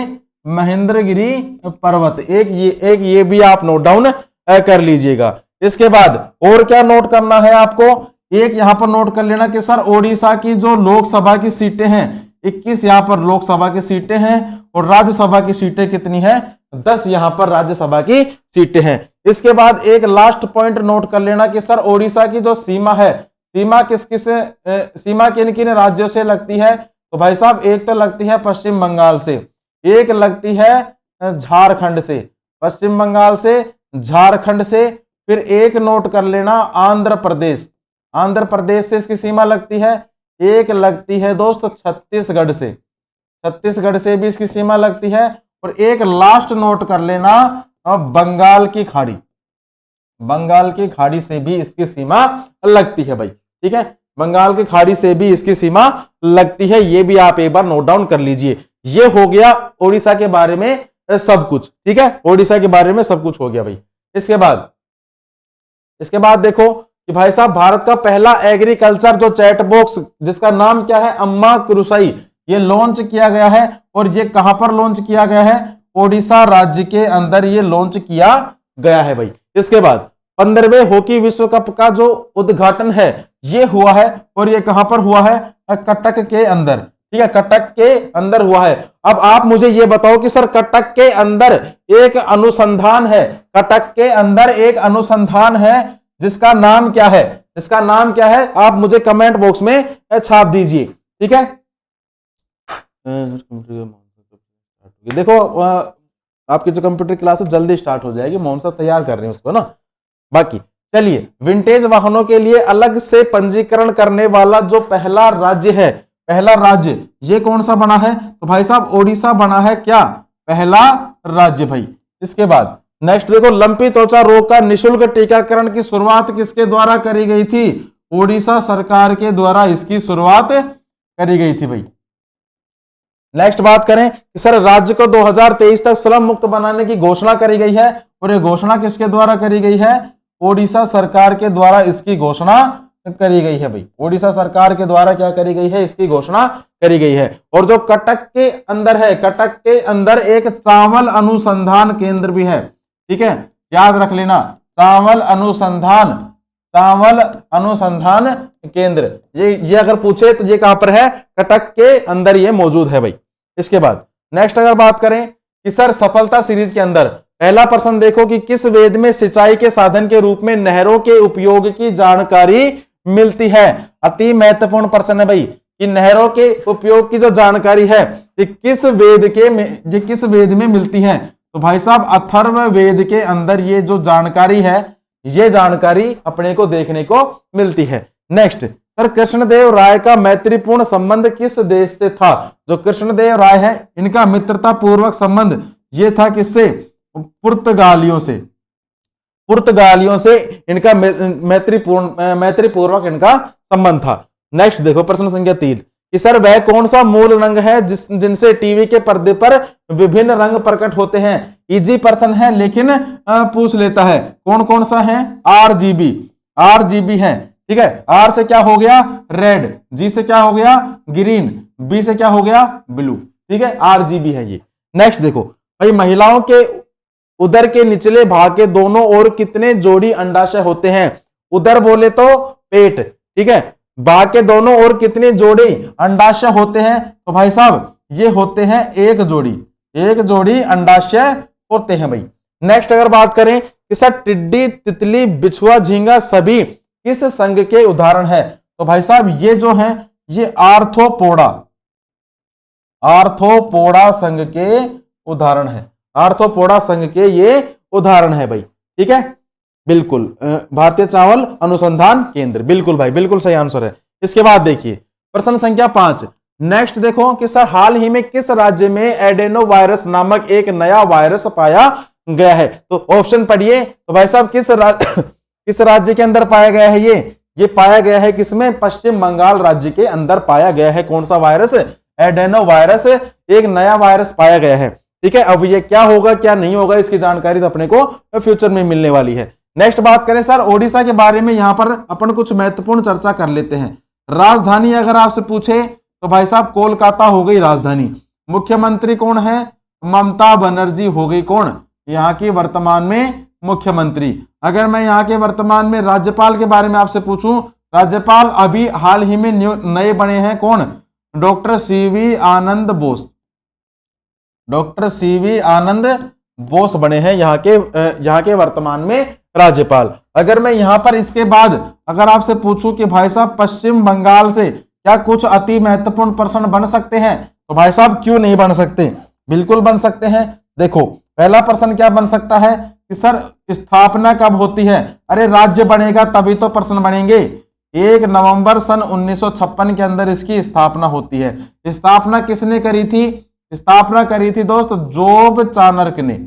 महेंद्रगिरी पर्वत। एक ये भी आप नोट डाउन कर लीजिएगा। इसके बाद और क्या नोट करना है आपको? एक यहां पर नोट कर लेना कि सर ओडिशा की जो लोकसभा की सीटें हैं, 21 यहां पर लोकसभा की सीटें हैं, और राज्यसभा की सीटें कितनी है? 10 यहां पर राज्यसभा की सीटें हैं। इसके बाद एक लास्ट पॉइंट नोट कर लेना कि सर ओडिशा की जो सीमा है, सीमा सीमा किन किन राज्यों से लगती है? तो भाई साहब एक तो लगती है पश्चिम बंगाल से, एक लगती है झारखंड से, पश्चिम बंगाल से, झारखंड से। फिर एक नोट कर लेना आंध्र प्रदेश, आंध्र प्रदेश से इसकी सीमा लगती है। एक लगती है दोस्त छत्तीसगढ़ से, छत्तीसगढ़ से भी इसकी सीमा लगती है। और एक लास्ट नोट कर लेना बंगाल की खाड़ी, बंगाल की खाड़ी से भी इसकी सीमा लगती है भाई। ठीक है, बंगाल की खाड़ी से भी इसकी सीमा लगती है, ये भी आप एक बार नोट डाउन कर लीजिए। ये हो गया ओडिशा के बारे में सब कुछ। ठीक है, ओडिशा के बारे में सब कुछ हो गया भाई। इसके बाद देखो कि भाई साहब भारत का पहला एग्रीकल्चर जो चैट बॉक्स, जिसका नाम क्या है? अम्मा कृषि, ये लॉन्च किया गया है। और ये कहां पर लॉन्च किया गया है? ओडिशा राज्य के अंदर ये लॉन्च किया गया है भाई। इसके बाद 15वें हॉकी विश्व कप का जो उद्घाटन है ये हुआ है, और ये कहां पर हुआ है? कटक के अंदर। ठीक है, कटक के अंदर हुआ है। अब आप मुझे ये बताओ कि सर कटक के अंदर एक अनुसंधान है, कटक के अंदर एक अनुसंधान है, जिसका नाम क्या है? इसका नाम क्या है? आप मुझे कमेंट बॉक्स में छाप दीजिए। ठीक है, देखो आपकी जो कंप्यूटर क्लास है जल्दी स्टार्ट हो जाएगी, मोहन साहब तैयार कर रहे हैं उसको ना। बाकी चलिए, विंटेज वाहनों के लिए अलग से पंजीकरण करने वाला जो पहला राज्य है, पहला राज्य ये कौन सा बना है? तो भाई साहब ओडिशा बना है क्या? पहला राज्य भाई। इसके बाद नेक्स्ट देखो, लंपी त्वचा रोग का निशुल्क टीकाकरण की शुरुआत किसके द्वारा करी गई थी? ओडिशा सरकार के द्वारा इसकी शुरुआत करी गई थी भाई। नेक्स्ट बात करें कि सर राज्य को 2023 तक स्लम मुक्त बनाने की घोषणा करी गई है, और ये घोषणा किसके द्वारा करी गई है? ओडिशा सरकार के द्वारा इसकी घोषणा करी गई है भाई। ओडिशा सरकार के द्वारा क्या करी गई है? इसकी घोषणा करी गई है। और जो कटक के अंदर है, कटक के अंदर एक चावल अनुसंधान केंद्र भी है। ठीक है, याद रख लेना, चावल अनुसंधान केंद्र। ये अगर पूछे तो ये कहां पर है? कटक के अंदर ये मौजूद है भाई। इसके बाद नेक्स्ट अगर बात करें कि सर सफलता सीरीज के अंदर पहला प्रश्न देखो कि किस वेद में सिंचाई के साधन के रूप में नहरों के उपयोग की जानकारी मिलती है? अति महत्वपूर्ण प्रश्न है भाई कि नहरों के उपयोग की जो जानकारी है ये किस वेद में मिलती है? तो भाई साहब अथर्व वेद के अंदर ये जो जानकारी है, ये जानकारी अपने को देखने को मिलती है। नेक्स्ट सर, कृष्णदेव राय का मैत्रीपूर्ण संबंध किस देश से था? जो कृष्णदेव राय है इनका मित्रता पूर्वक संबंध ये था किससे? पुर्तगालियों से। पुर्तगालियों से इनका मैत्रीपूर्वक इनका संबंध था। नेक्स्ट देखो प्रश्न संख्या 3 कि सर वह कौन सा मूल रंग है जिनसे टीवी के पर्दे पर विभिन्न रंग प्रकट होते हैं। इजी पर्सन है लेकिन पूछ लेता है कौन कौन सा है। आरजीबी, आरजीबी है, ठीक है। आर से क्या हो गया रेड, जी से क्या हो गया ग्रीन, बी से क्या हो गया ब्लू, ठीक है। आरजीबी है ये। नेक्स्ट देखो भाई, महिलाओं के उदर के निचले भाग के दोनों ओर कितने जोड़ी अंडाशय होते हैं। उदर बोले तो पेट, ठीक है। भाग के दोनों ओर कितने जोड़ी अंडाशय होते हैं, तो भाई साहब ये होते हैं एक जोड़ी, एक जोड़ी अंडाशय होते हैं भाई। नेक्स्ट अगर बात करें कि सर टिड्डी, तितली, बिछुआ, झींगा सभी किस संघ के उदाहरण है, तो भाई साहब ये जो है ये आर्थ्रोपोडा, आर्थ्रोपोडा संघ के उदाहरण है। आर्थ्रोपोडा संघ के ये उदाहरण है भाई, ठीक है। बिल्कुल भारतीय चावल अनुसंधान केंद्र, बिल्कुल भाई, बिल्कुल सही आंसर है। इसके बाद देखिए प्रश्न संख्या 5। नेक्स्ट देखो कि सर हाल ही में किस राज्य में एडेनो वायरस नामक एक नया वायरस पाया गया है। तो ऑप्शन पढ़िए, तो भाई साहब किस राज्य के अंदर पाया गया है ये पाया गया है किसमें, पश्चिम बंगाल राज्य के अंदर पाया गया है। कौन सा वायरस, एडेनो वायरस, एक नया वायरस पाया गया है, ठीक है। अब ये क्या होगा क्या नहीं होगा इसकी जानकारी तो अपने को फ्यूचर में मिलने वाली है। नेक्स्ट बात करें सर ओडिशा के बारे में, यहां पर अपन कुछ महत्वपूर्ण चर्चा कर लेते हैं। राजधानी अगर आपसे पूछे तो भाई साहब कोलकाता हो गई राजधानी। मुख्यमंत्री कौन है, ममता बनर्जी हो गई कौन, यहाँ की वर्तमान में मुख्यमंत्री। अगर मैं यहाँ के वर्तमान में राज्यपाल के बारे में आपसे पूछूं, राज्यपाल अभी हाल ही में नए बने हैं कौन, डॉक्टर सीवी आनंद बोस, डॉक्टर सीवी आनंद बोस बने हैं यहाँ के वर्तमान में राज्यपाल। अगर मैं यहां पर इसके बाद अगर आपसे पूछूं कि भाई साहब पश्चिम बंगाल से क्या कुछ अति महत्वपूर्ण प्रश्न बन सकते हैं, तो भाई साहब क्यों नहीं बन सकते, बिल्कुल बन सकते हैं। देखो पहला प्रश्न क्या बन सकता है कि सर स्थापना कब होती है, अरे राज्य बनेगा तभी तो प्रश्न बनेंगे। 1 नवंबर सन 1956 के अंदर इसकी स्थापना होती है। स्थापना किसने करी थी, स्थापना करी थी दोस्त जोब चाणक्य ने,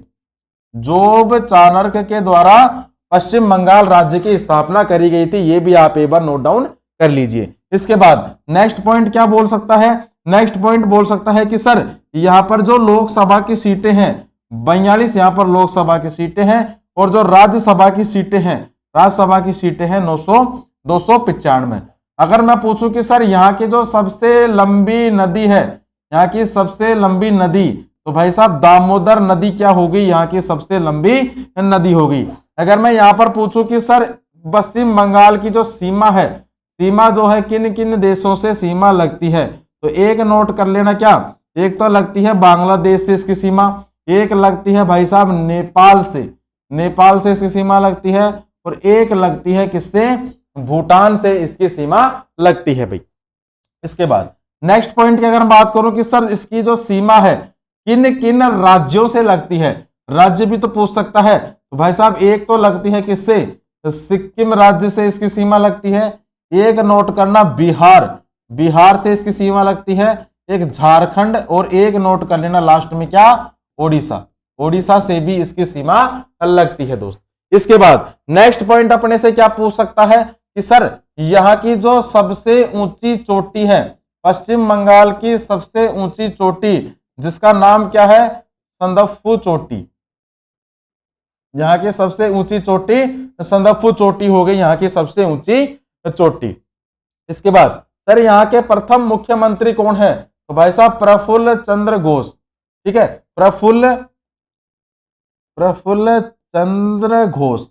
जोब चाणक्य के द्वारा पश्चिम बंगाल राज्य की स्थापना करी गई थी। ये भी आप एक बार नोट डाउन कर लीजिए। इसके बाद नेक्स्ट पॉइंट क्या बोल सकता है, नेक्स्ट पॉइंट बोल सकता है कि सर यहां पर जो लोकसभा की सीटें हैं 42 यहां पर लोकसभा की सीटें हैं, और जो राज्यसभा की सीटें हैं, राज्यसभा की सीटें हैं 295। अगर मैं पूछूं कि सर यहाँ की जो सबसे लंबी नदी है, यहाँ की सबसे लंबी नदी, तो भाई साहब दामोदर नदी क्या होगी, यहाँ की सबसे लंबी नदी होगी। अगर मैं यहाँ पर पूछूं कि सर पश्चिम बंगाल की जो सीमा है, सीमा जो है किन किन देशों से सीमा लगती है, तो एक नोट कर लेना क्या, एक तो लगती है बांग्लादेश से इसकी सीमा, एक लगती है भाई साहब नेपाल से, नेपाल से इसकी सीमा लगती है, और एक लगती है किससे, भूटान से इसकी सीमा लगती है भाई। इसके बाद नेक्स्ट पॉइंट की अगर मैं बात करूं कि सर इसकी जो सीमा है किन किन राज्यों से लगती है, राज्य भी तो पूछ सकता है, तो भाई साहब एक तो लगती है किससे, तो सिक्किम राज्य से इसकी सीमा लगती है। एक नोट करना बिहार, बिहार से इसकी सीमा लगती है, एक झारखंड, और एक नोट कर लेना लास्ट में क्या, ओडिशा, ओडिशा से भी इसकी सीमा लगती है दोस्त। इसके बाद नेक्स्ट पॉइंट अपने से क्या पूछ सकता है कि सर यहाँ की जो सबसे ऊंची चोटी है, पश्चिम बंगाल की सबसे ऊंची चोटी जिसका नाम क्या है, संदकफू चोटी, यहाँ की सबसे ऊंची चोटी संदकफू चोटी हो गई यहाँ की सबसे ऊंची चोटी। इसके बाद सर यहाँ के प्रथम मुख्यमंत्री कौन है, तो भाई साहब प्रफुल्ल चंद्र घोष, ठीक है, प्रफुल्ल चंद्र घोष,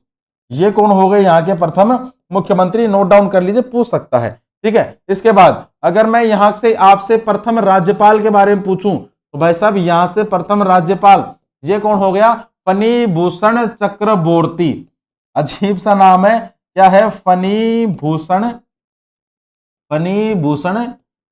ये कौन हो गए यहाँ के प्रथम मुख्यमंत्री, नोट डाउन कर लीजिए, पूछ सकता है, ठीक है। इसके बाद अगर मैं यहां से आपसे प्रथम राज्यपाल के बारे में पूछूं, तो भाई साहब यहां से प्रथम राज्यपाल ये कौन हो गया, फनी भूषण चक्रवर्ती, अजीब सा नाम है, क्या है, फनी भूषण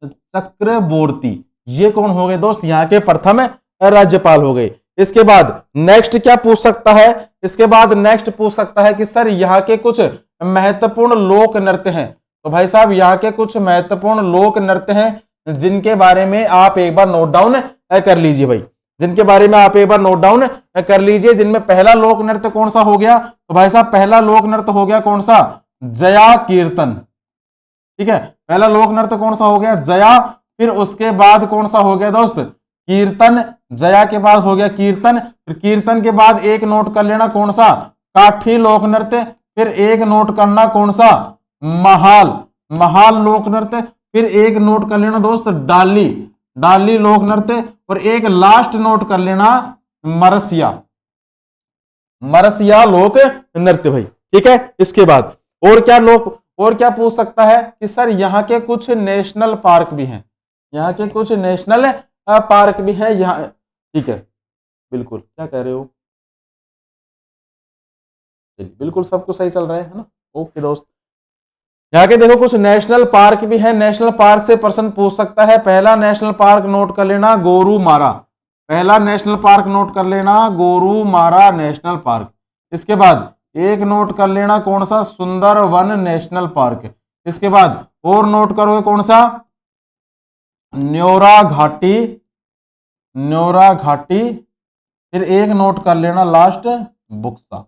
चक्रवर्ती, ये कौन हो गए दोस्त, यहाँ के प्रथम राज्यपाल हो गए। इसके बाद नेक्स्ट क्या पूछ सकता है, इसके बाद नेक्स्ट पूछ सकता है कि सर यहाँ के कुछ महत्वपूर्ण लोक नृत्य हैं, तो भाई साहब यहाँ के कुछ महत्वपूर्ण लोक नृत्य हैं जिनके बारे में आप एक बार नोट डाउन कर लीजिए भाई, जिनके बारे में आप एक बार नोट डाउन कर लीजिए। जिनमें पहला लोक नृत्य कौन सा हो गया, तो भाई साहब पहला लोक नृत्य हो गया कौन सा, जया कीर्तन, ठीक है, पहला लोक नृत्य कौन सा हो गया, जया फिर उसके बाद कौन सा हो गया दोस्त, कीर्तन। जया के बाद हो गया कीर्तन, फिर कीर्तन के बाद एक नोट कर लेना कौन सा, काठी लोक नृत्य। फिर एक नोट करना कौन सा, महाल, महाल लोक नृत्य। फिर एक नोट कर लेना दोस्त डाली, डाली लोक नृत्य। और एक लास्ट नोट कर लेना मरसिया, मरसिया लोक नृत्य भाई। ठीक है, इसके बाद और क्या लोक, और क्या पूछ सकता है कि सर यहाँ के कुछ नेशनल पार्क भी हैं, यहाँ के कुछ नेशनल पार्क भी हैं यहाँ। ठीक है, बिल्कुल क्या कह रहे हो, चलिए बिल्कुल सब कुछ सही चल रहा है ना। ओके दोस्त, यहाँ के देखो कुछ नेशनल पार्क भी है, नेशनल पार्क से प्रश्न पूछ सकता है। पहला नेशनल पार्क नोट कर लेना गोरुमारा, पहला नेशनल पार्क नोट कर लेना गोरुमारा नेशनल पार्क। इसके बाद एक नोट कर लेना कौन सा, सुंदरवन नेशनल पार्क। इसके बाद और नोट करोगे कौन सा, न्योरा घाटी, न्योरा घाटी। फिर एक नोट कर लेना last Buxa,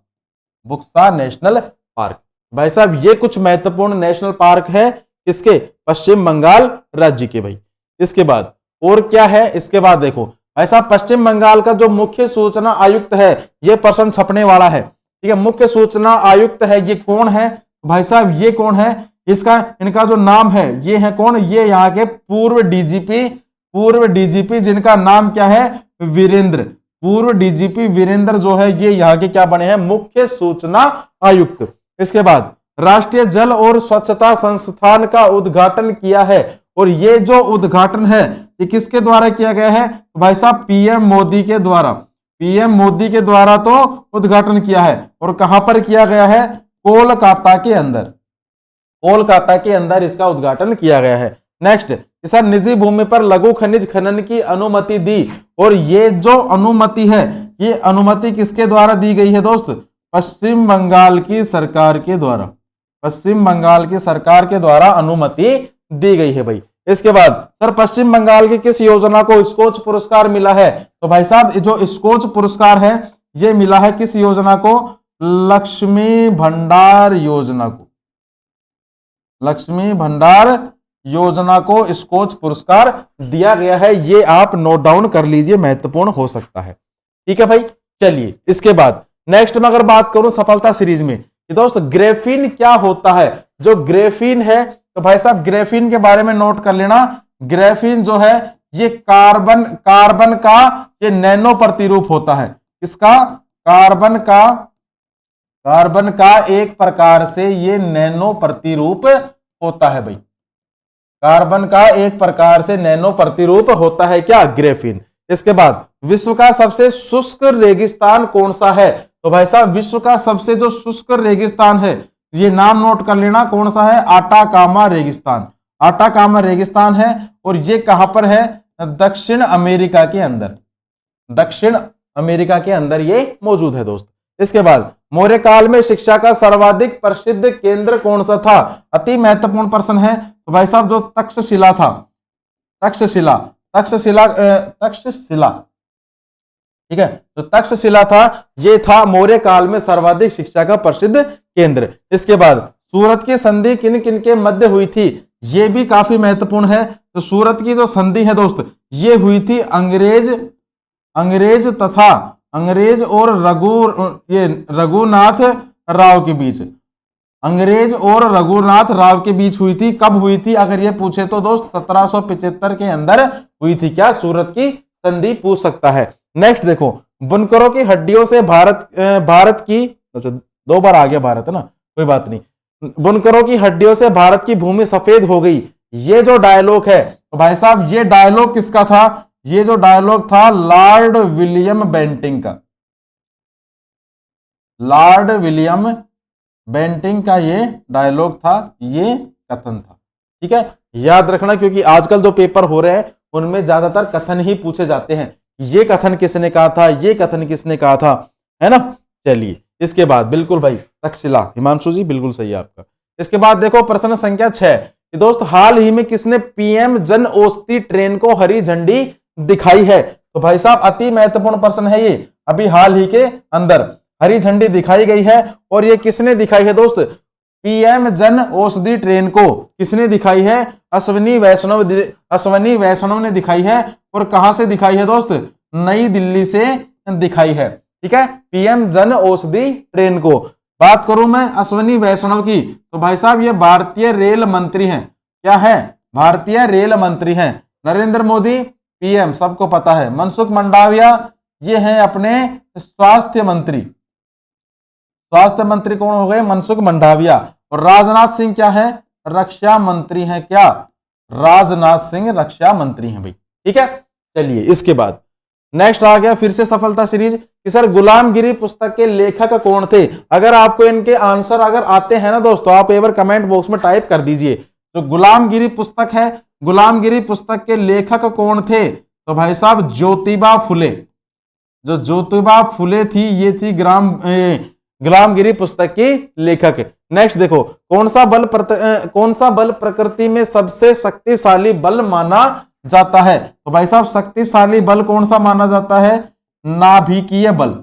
Buxa national park. भाई साहब ये कुछ महत्वपूर्ण नेशनल पार्क है किसके, पश्चिम बंगाल राज्य के भाई। इसके बाद और क्या है, इसके बाद देखो ऐसा पश्चिम बंगाल का जो मुख्य सूचना आयुक्त है, ये प्रश्न छपने वाला है। ठीक है, मुख्य सूचना आयुक्त है, ये कौन है भाई साहब, ये कौन है, इसका इनका जो नाम है ये है कौन, ये यहाँ के पूर्व डीजीपी, पूर्व डीजीपी जिनका नाम क्या है, वीरेंद्र। पूर्व डीजीपी वीरेंद्र जो है ये यहाँ के क्या बने हैं, मुख्य सूचना आयुक्त। इसके बाद राष्ट्रीय जल और स्वच्छता संस्थान का उद्घाटन किया है, और ये जो उद्घाटन है ये किसके द्वारा किया गया है भाई साहब, पीएम मोदी के द्वारा, पीएम मोदी के द्वारा तो उद्घाटन किया है। और कहां पर किया गया है, कोलकाता के अंदर, कोलकाता के अंदर इसका उद्घाटन किया गया है। नेक्स्ट, सर निजी भूमि पर लघु खनिज खनन की अनुमति दी, और ये जो अनुमति है ये अनुमति किसके द्वारा दी गई है दोस्त, पश्चिम बंगाल की सरकार के द्वारा, पश्चिम बंगाल की सरकार के द्वारा अनुमति दी गई है भाई। इसके बाद सर पश्चिम बंगाल की किस योजना को स्कोच पुरस्कार मिला है, तो भाई साहब जो स्कोच पुरस्कार है ये मिला है किस योजना को, लक्ष्मी भंडार योजना को, लक्ष्मी भंडार योजना को स्कोच पुरस्कार दिया गया है। ये आप नोट डाउन कर लीजिए, महत्वपूर्ण हो सकता है। ठीक है भाई, चलिए इसके बाद नेक्स्ट में अगर बात करूं सफलता सीरीज में, दोस्त ग्रेफीन क्या होता है, जो ग्रेफीन है तो भाई साहब ग्रेफीन के बारे में नोट कर लेना। ग्रेफीन जो है ये कार्बन, कार्बन का ये नैनो प्रतिरूप होता है, इसका कार्बन का, कार्बन का एक प्रकार से ये नैनो प्रतिरूप होता है भाई, कार्बन का एक प्रकार से नैनो प्रतिरूप होता है क्या, ग्रेफीन। इसके बाद विश्व का सबसे शुष्क रेगिस्तान कौन सा है, तो भाई साहब विश्व का सबसे जो शुष्क रेगिस्तान है ये नाम नोट कर लेना कौन सा है, आटाकामा रेगिस्तान, आटाकामा रेगिस्तान है। और ये कहां पर है, दक्षिण अमेरिका के अंदर, दक्षिण अमेरिका के अंदर ये मौजूद है दोस्त। इसके बाद मौर्य काल में शिक्षा का सर्वाधिक प्रसिद्ध केंद्र कौन सा था, अति महत्वपूर्ण प्रश्न है। तो भाई साहब जो तक्षशिला था, तक्षशिला, तक्षशिला, तक्षशिला, ठीक है, तो तक्षशिला था, ये था मौर्य काल में सर्वाधिक शिक्षा का प्रसिद्ध केंद्र। इसके बाद सूरत की संधि किन किन के मध्य हुई थी, ये भी काफी महत्वपूर्ण है। तो सूरत की जो संधि है दोस्त ये हुई थी अंग्रेज, अंग्रेज तथा अंग्रेज और रघुनाथ राव के बीच, अंग्रेज और रघुनाथ राव के बीच हुई थी। कब हुई थी अगर ये पूछे तो दोस्त 1775 के अंदर हुई थी क्या, सूरत की संधि पूछ सकता है। नेक्स्ट देखो बुनकरों की हड्डियों से भारत की, अच्छा 2 बार आ गया भारत है ना, कोई बात नहीं। बुनकरों की हड्डियों से भारत की भूमि सफेद हो गई, ये जो डायलॉग है तो भाई साहब ये डायलॉग किसका था, ये जो डायलॉग था लॉर्ड विलियम बेंटिंग का, लॉर्ड विलियम बेंटिंग का ये डायलॉग था, ये कथन था। ठीक है, याद रखना क्योंकि आजकल जो पेपर हो रहे हैं उनमें ज्यादातर कथन ही पूछे जाते हैं, ये कथन किसने कहा था, ये कथन किसने कहा था, है ना। चलिए इसके बाद बिल्कुल भाई तक्षशिला, हिमांशु जी बिल्कुल सही है आपका। इसके बाद देखो प्रश्न संख्या 6 कि दोस्त हाल ही में किसने पीएम जन औषधि ट्रेन को हरी झंडी दिखाई है, तो भाई साहब अति महत्वपूर्ण प्रश्न है ये, अभी हाल ही के अंदर हरी झंडी दिखाई गई है। और ये किसने दिखाई है दोस्त, पीएम जन औषधि ट्रेन को किसने दिखाई है? अश्वनी वैष्णव ने दिखाई है। और कहां से दिखाई है दोस्त? नई दिल्ली से दिखाई है। ठीक है, पीएम जन औषधि ट्रेन को। बात करूं मैं अश्वनी वैष्णव की, तो भाई साहब ये भारतीय रेल मंत्री हैं। क्या है? भारतीय रेल मंत्री हैं। नरेंद्र मोदी पीएम, सबको पता है। मनसुख मंडाविया ये हैं अपने स्वास्थ्य मंत्री। स्वास्थ्य मंत्री कौन हो गए? मनसुख मंडाविया। और राजनाथ सिंह क्या है? रक्षा मंत्री हैं। क्या? राजनाथ सिंह रक्षा मंत्री हैं भाई। ठीक है, चलिए इसके बाद नेक्स्ट आ गया फिर से सफलता सीरीज कि सर गुलामगिरी पुस्तक के लेखक कौन थे? अगर आपको इनके आंसर अगर आते हैं ना दोस्तों, आप एक बार कमेंट बॉक्स में टाइप कर दीजिए। तो गुलामगिरी पुस्तक है, गुलामगिरी पुस्तक के लेखक कौन थे? तो भाई साहब ज्योतिबा फुले। जो ज्योतिबा फुले थी, ये थी गुलामगिरी पुस्तक की लेखक। नेक्स्ट देखो, कौन सा बल प्रकृति में सबसे शक्तिशाली बल माना जाता है? तो भाई साहब शक्तिशाली बल कौन सा माना जाता है? नाभिकीय बल।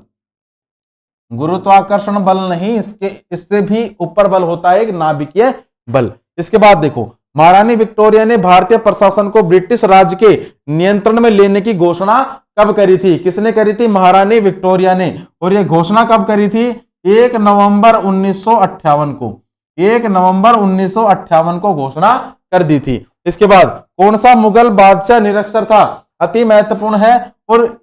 गुरुत्वाकर्षण बल नहीं, इससे भी ऊपर बल होता है एक नाभिकीय बल। इसके बाद देखो, महारानी विक्टोरिया ने भारतीय प्रशासन को ब्रिटिश राज के नियंत्रण में लेने की घोषणा कब करी थी? किसने करी थी? महारानी विक्टोरिया ने। और यह घोषणा कब करी थी? 1 नवंबर 1958 को। 1 नवंबर 1958 को घोषणा कर दी थी। इसके बाद कौन सा मुगल बादशाह निरक्षर था? अति महत्वपूर्ण है और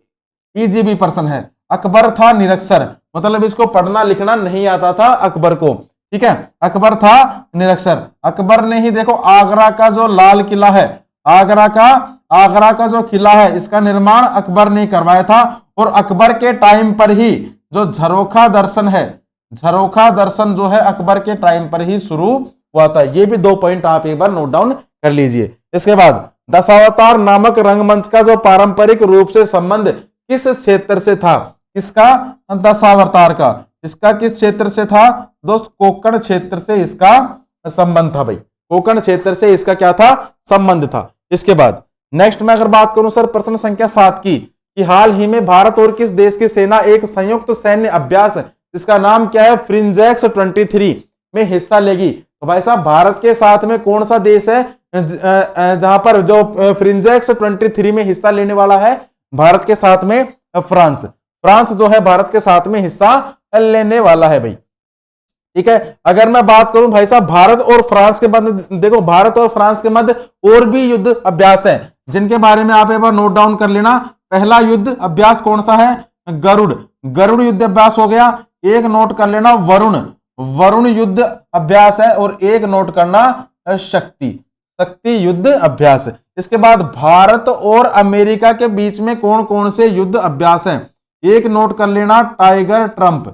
इजी प्रश्न है। अकबर था निरक्षर, मतलब इसको पढ़ना लिखना नहीं आता था अकबर को। ठीक है, अकबर था निरक्षर। अकबर ने ही देखो आगरा का जो लाल किला है, आगरा का जो किला है, इसका निर्माण अकबर ने करवाया था। और अकबर के टाइम पर ही जो झरोखा दर्शन है, झरोखा दर्शन जो है अकबर के टाइम पर ही शुरू हुआ था। ये भी 2 पॉइंट आप एक बार नोट डाउन कर लीजिए। इसके बाद दशावतार नामक रंगमंच का जो पारंपरिक रूप से संबंध किस क्षेत्र से था? किसका? दशावतार का। इसका किस क्षेत्र से था दोस्त? कोंकण क्षेत्र से इसका संबंध था भाई। कोंकण क्षेत्र से इसका क्या था? संबंध था। इसके बाद नेक्स्ट में अगर बात करूं सर प्रश्न संख्या 7 की, कि हाल ही में भारत और किस देश की सेना एक संयुक्त सैन्य अभ्यास, जिसका नाम क्या है, फ्रिंजेक्स 23 में हिस्सा लेगी? तो भाई साहब भारत के साथ में कौन सा देश है जहां पर जो फ्रिंजेक्स 23 में हिस्सा लेने वाला है? भारत के साथ में फ्रांस। फ्रांस जो है भारत के साथ में हिस्सा लेने वाला है भाई। ठीक है, अगर मैं बात करूं भाई साहब भारत और फ्रांस के मध्य, देखो भारत और फ्रांस के मध्य और भी युद्ध अभ्यास है जिनके बारे में आप एक बार नोट डाउन कर लेना। पहला युद्ध अभ्यास कौन सा है? गरुड़ युद्ध अभ्यास हो गया। एक नोट कर लेना वरुण युद्ध अभ्यास है। और एक नोट करना शक्ति युद्ध अभ्यास। इसके बाद भारत और अमेरिका के बीच में कौन कौन से युद्ध अभ्यास हैं? एक नोट कर लेना टाइगर ट्रंप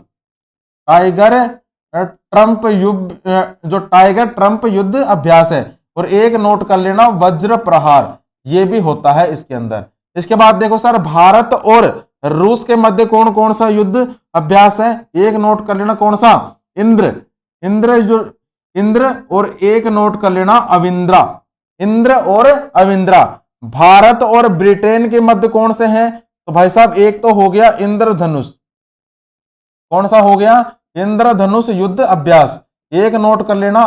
युद्ध अभ्यास है। और एक नोट कर लेना वज्र प्रहार, ये भी होता है इसके अंदर। इसके बाद देखो सर भारत और रूस के मध्य कौन कौन सा युद्ध अभ्यास है? एक नोट कर लेना कौन सा? इंद्र और एक नोट कर लेना इंद्र और अविंद्रा। भारत और ब्रिटेन के मध्य कौन से हैं? तो भाई साहब एक तो हो गया इंद्रधनुष। कौन सा हो गया? इंद्रधनुष युद्ध अभ्यास। एक नोट कर लेना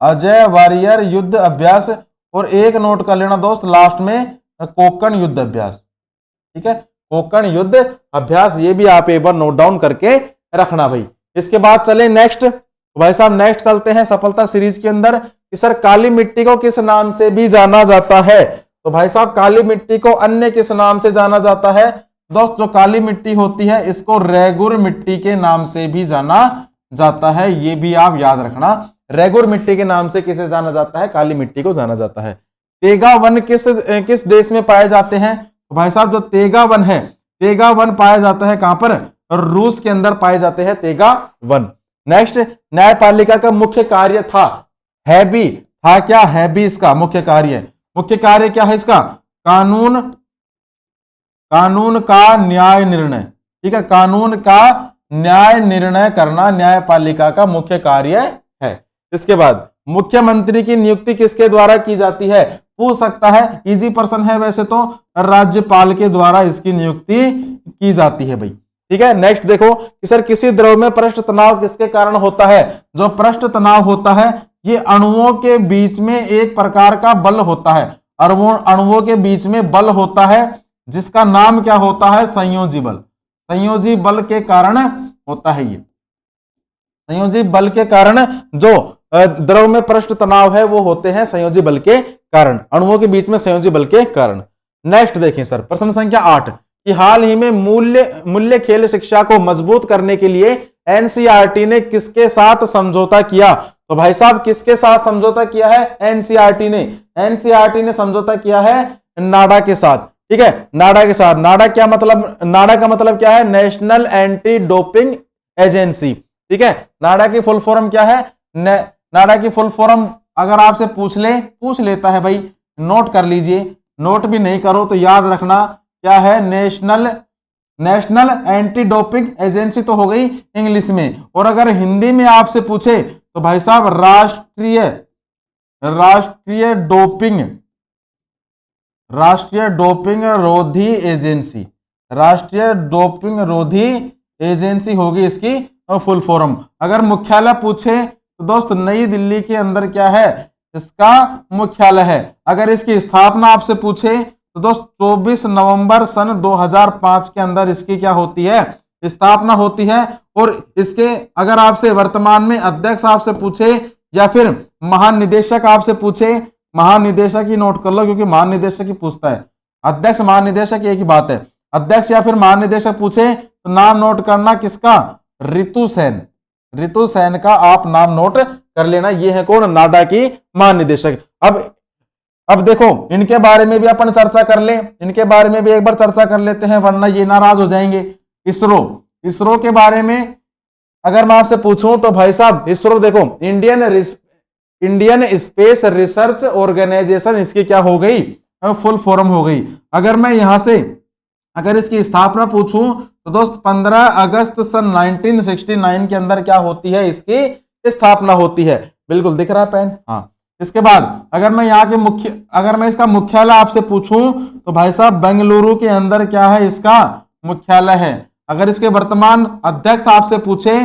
अजय वारियर युद्ध अभ्यास। और एक नोट कर लेना दोस्त लास्ट में कोंकण युद्ध अभ्यास। ठीक है, कोंकण युद्ध अभ्यास, ये भी आप एक बार नोट डाउन करके रखना भाई। इसके बाद चले नेक्स्ट भाई साहब, नेक्स्ट चलते हैं सफलता सीरीज के अंदर कि सर काली मिट्टी को किस नाम से भी जाना जाता है? तो भाई साहब काली मिट्टी को अन्य किस नाम से जाना जाता है? दोस्त जो काली मिट्टी होती है इसको रेगुर मिट्टी के नाम से भी जाना जाता है। ये भी आप याद रखना, रेगुर मिट्टी के नाम से किसे जाना जाता है? काली मिट्टी को जाना जाता है। तेगा वन किस देश में पाए जाते हैं? तो भाई साहब जो तेगा वन है, तेगा वन पाया जाता है कहां पर? रूस के अंदर पाए जाते हैं तेगा वन। नेक्स्ट, न्यायपालिका का मुख्य कार्य था क्या है इसका मुख्य कार्य क्या है इसका? कानून का न्याय निर्णय। ठीक है, कानून का न्याय निर्णय करना न्यायपालिका का मुख्य कार्य है। इसके बाद मुख्यमंत्री की नियुक्ति किसके द्वारा की जाती है? पूछ सकता है, इजी प्रश्न है वैसे तो। राज्यपाल के द्वारा इसकी नियुक्ति की जाती है भाई। ठीक है। नेक्स्ट देखो कि सर किसी द्रव में पृष्ठ तनाव किसके कारण होता है। जो पृष्ठ तनाव होता है ये अणुओं के बीच में एक प्रकार का बल होता है, अणुओं के बीच में बल होता है जिसका नाम क्या होता है, संयोजी बल। संयोजी बल के कारण होता है ये, संयोजी बल के कारण जो द्रव में पृष्ठ तनाव है वो होते हैं संयोजी बल के कारण, अणुओं के बीच में संयोजी बल के कारण। नेक्स्ट देखें सर प्रश्न संख्या 8 कि हाल ही में मूल्य खेल शिक्षा को मजबूत करने के लिए एनसीईआरटी ने किसके साथ समझौता किया। तो भाई साहब किसके साथ समझौता किया है, एनसीईआरटी ने समझौता किया है नाडा के साथ। ठीक है, नाडा के साथ। नाडा क्या मतलब, नाडा का मतलब क्या है, नेशनल एंटी डोपिंग एजेंसी। ठीक है, नाडा की फुल फॉर्म क्या है, नाडा की फुल फॉर्म अगर आपसे पूछ लेता है भाई, नोट कर लीजिए, नोट भी नहीं करो तो याद रखना क्या है, नेशनल एंटी डोपिंग एजेंसी तो हो गई इंग्लिश में, और अगर हिंदी में आपसे पूछे तो भाई साहब राष्ट्रीय डोपिंग रोधी एजेंसी, राष्ट्रीय डोपिंग रोधी एजेंसी होगी इसकी फुल फॉर्म। अगर मुख्यालय पूछे तो दोस्त नई दिल्ली के अंदर क्या है इसका मुख्यालय है। अगर इसकी स्थापना आपसे पूछे तो दोस्त 24 नवंबर सन 2005 के अंदर इसकी क्या होती है, स्थापना होती है। और इसके अगर आपसे वर्तमान में अध्यक्ष आपसे पूछे या फिर महानिदेशक आपसे पूछे, महानिदेशक ही नोट कर लो क्योंकि महानिदेशक ही पूछता है, अध्यक्ष महानिदेशक एक ही बात है। अध्यक्ष या फिर महानिदेशक पूछे तो नाम नोट करना किसका, रितु सेन का आप नाम नोट कर लेना। ये है कौन, नाडा की महानिदेशक। अब देखो इनके बारे में भी अपन चर्चा कर ले, इनके बारे में भी एक बार चर्चा कर लेते हैं वरना ये नाराज हो जाएंगे। इसरो के बारे में अगर मैं आपसे पूछूं तो भाई साहब इसरो देखो इंडियन स्पेस रिसर्च ऑर्गेनाइजेशन इसकी क्या हो गई, फुल फॉर्म हो गई। अगर मैं यहां से अगर इसकी स्थापना पूछूं तो दोस्त 15 अगस्त सन 1969 के अंदर क्या होती है, इसकी स्थापना होती है। बिल्कुल दिख रहा है पेन, हाँ। इसके बाद अगर मैं यहाँ के अगर मैं इसका मुख्यालय आपसे पूछूं तो भाई साहब बेंगलुरु के अंदर क्या है इसका मुख्यालय है। अगर इसके वर्तमान अध्यक्ष आपसे पूछे,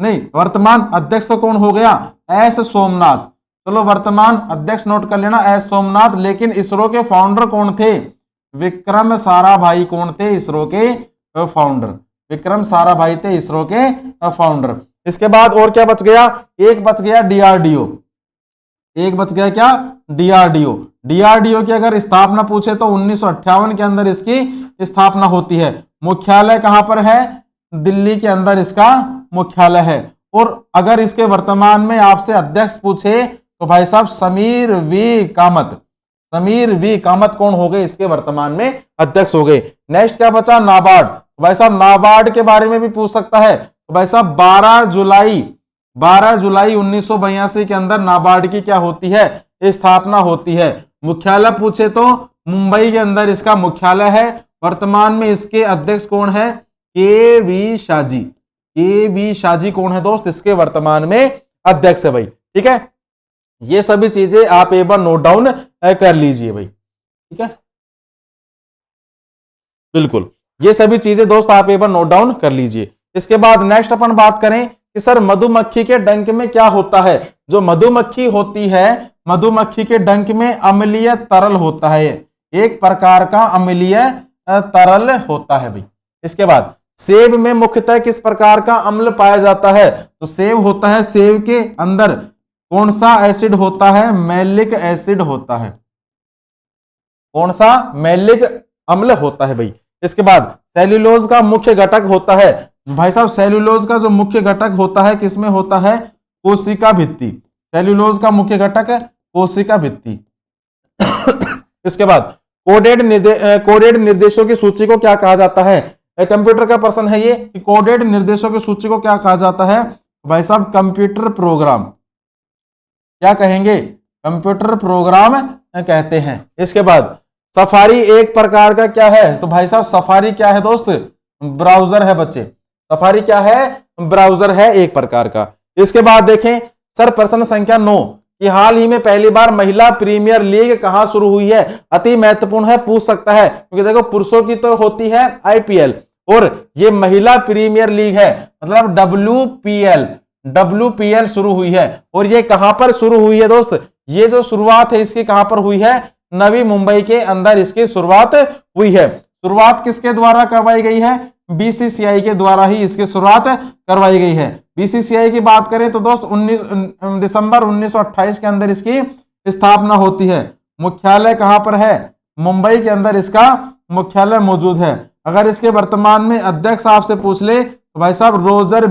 नहीं वर्तमान अध्यक्ष तो कौन हो गया, एस सोमनाथ। चलो वर्तमान अध्यक्ष नोट कर लेना एस सोमनाथ। लेकिन इसरो के फाउंडर कौन थे, विक्रम साराभाई कौन थे, इसरो के फाउंडर, विक्रम साराभाई थे इसरो के फाउंडर। इसके बाद और क्या बच गया, एक बच गया डीआरडीओ, एक बच गया क्या, डीआरडीओ की अगर स्थापना पूछे तो 1958 के अंदर इसकी स्थापना होती है। मुख्यालय कहां पर है, दिल्ली के अंदर इसका मुख्यालय है। और अगर इसके वर्तमान में आपसे अध्यक्ष पूछे तो भाई साहब समीर वी कामत कौन हो गए, इसके वर्तमान में अध्यक्ष हो गए। नेक्स्ट क्या बचा, नाबार्ड। भाई साहब नाबार्ड के बारे में भी पूछ सकता है। तो भाई साहब 12 जुलाई 1982 के अंदर नाबार्ड की क्या होती है, स्थापना होती है। मुख्यालय पूछे तो मुंबई के अंदर इसका मुख्यालय है। वर्तमान में इसके अध्यक्ष कौन है, के वी शाजी कौन है दोस्त, इसके वर्तमान में अध्यक्ष है भाई। ठीक है, ये सभी चीजें आप एक बार नोट डाउन कर लीजिए भाई। ठीक है, बिल्कुल ये सभी चीजें दोस्त आप एक बार नोट डाउन कर लीजिए। इसके बाद नेक्स्ट अपन बात करें कि सर मधुमक्खी के डंक में क्या होता है। जो मधुमक्खी होती है, मधुमक्खी के डंक में अम्लीय तरल होता है, एक प्रकार का अम्लीय तरल होता है भाई। इसके बाद सेब में मुख्यतः किस प्रकार का अम्ल पाया जाता है। तो सेब होता है, सेब के अंदर कौन सा एसिड होता है, मैलिक एसिड होता है, कौन सा, मैलिक अम्ल होता है भाई। इसके बाद सेल्यूलोज का मुख्य घटक होता है। भाई साहब सेल्यूलोज का जो मुख्य घटक होता है किसमें होता है, कोशिका भित्ति। सेल्यूलोज का मुख्य घटक है कोशिका भित्ति। इसके बाद कोडेड निर्देशों की सूची को क्या कहा जाता है। कंप्यूटर का प्रश्न है ये कि कोडेड निर्देशों की सूची को क्या कहा जाता है। भाई साहब कंप्यूटर प्रोग्राम, क्या कहेंगे, कंप्यूटर प्रोग्राम कहते हैं। इसके बाद सफारी एक प्रकार का क्या है। तो भाई साहब सफारी क्या है दोस्त, ब्राउजर है बच्चे, सफारी क्या है, ब्राउजर है एक प्रकार का। इसके बाद देखें सर प्रश्न संख्या 9 कि हाल ही में पहली बार महिला प्रीमियर लीग कहां शुरू हुई है। अति महत्वपूर्ण है, पूछ सकता है क्योंकि देखो पुरुषों की तो होती है आईपीएल और ये महिला प्रीमियर लीग है, मतलब WPL शुरू हुई है। और ये कहां पर शुरू हुई है दोस्त? ये जो शुरुआत है इसकी कहां पर हुई है? नवी मुंबई के अंदर इसकी शुरुआत हुई है। शुरुआत किसके द्वारा करवाई गई है? BCCI के द्वारा ही इसकी शुरुआत करवाई गई है। BCCI की बात करें तो दोस्त 19 दिसंबर 1928 के अंदर इसकी स्थापना होती है। मुख्यालय कहां पर है? मुंबई के अंदर इसका मुख्यालय मौजूद है। अगर इसके वर्तमान में अध्यक्ष आपसे पूछ ले तो भाई साहब रोजर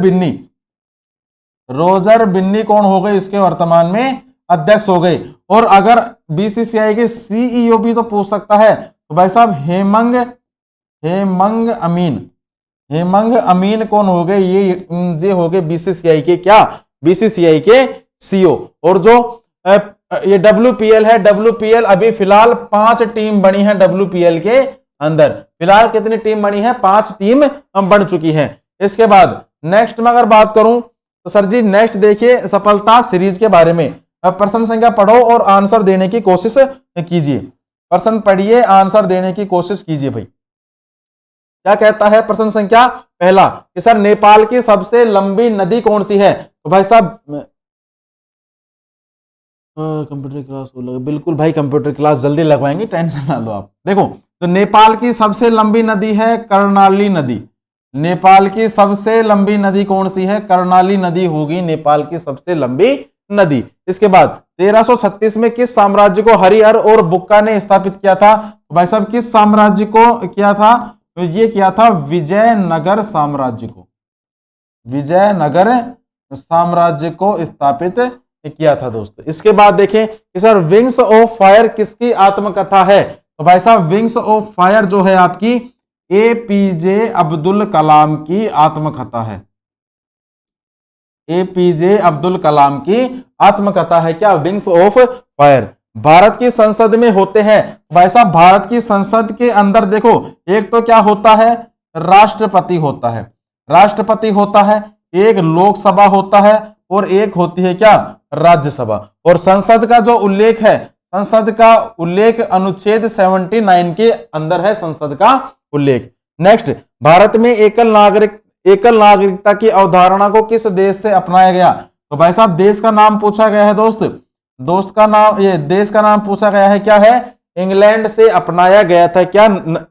बिन्नी कौन हो गए? इसके वर्तमान में अध्यक्ष हो गए। और अगर BCCI के CEO भी तो पूछ सकता है तो भाई साहब हेमंग अमीन कौन हो गए? ये हो गए BCCI के क्या? BCCI के CEO। और जो ये WPL है, WPL अभी फिलहाल 5 टीम बनी है WPL के अंदर। फिलहाल कितनी टीम बनी है? 5 टीम बन चुकी हैं। इसके बाद नेक्स्ट में अगर बात करूं तो सर जी नेक्स्ट देखिए सफलता सीरीज के बारे में। प्रश्न संख्या पढ़ो और आंसर देने की कोशिश कीजिए। प्रश्न पढ़िए, आंसर देने की कोशिश कीजिए भाई। क्या कहता है प्रश्न संख्या पहला कि सर नेपाल की सबसे लंबी नदी कौन सी है? तो भाई साहब कंप्यूटर क्लास हो लगा, बिल्कुल भाई कंप्यूटर क्लास जल्दी लगवाएंगे, टेंशन ना लो आप। देखो तो नेपाल की सबसे लंबी नदी है कर्णाली नदी। नेपाल की सबसे लंबी नदी कौन सी है? कर्णाली नदी होगी नेपाल की सबसे लंबी नदी। इसके बाद 1336 में किस साम्राज्य को हरिहर और बुक्का ने स्थापित किया था? तो भाई साहब किस साम्राज्य को किया था? तो ये किया था विजयनगर साम्राज्य को। विजयनगर साम्राज्य को स्थापित किया था दोस्तों। इसके बाद देखें कि सर विंग्स ऑफ फायर किसकी आत्मकथा है? तो भाई साहब विंग्स ऑफ फायर जो है आपकी APJ अब्दुल कलाम की आत्मकथा है। APJ अब्दुल कलाम की आत्मकथा है क्या? Wings of fire. भारत की संसद में होते हैं भाई साहब, भारत की संसद के अंदर देखो एक तो क्या होता है? राष्ट्रपति होता है, एक लोकसभा होता है और एक होती है क्या? राज्यसभा। और संसद का जो उल्लेख है, संसद का उल्लेख अनुच्छेद 79 के अंदर है, संसद का उल्लेख। नेक्स्ट, भारत में एकल नागरिकता की अवधारणा को किस देश से अपनाया गया? तो भाई साहब देश का नाम पूछा गया है दोस्त, देश का नाम पूछा गया है, क्या है? इंग्लैंड से अपनाया गया था क्या?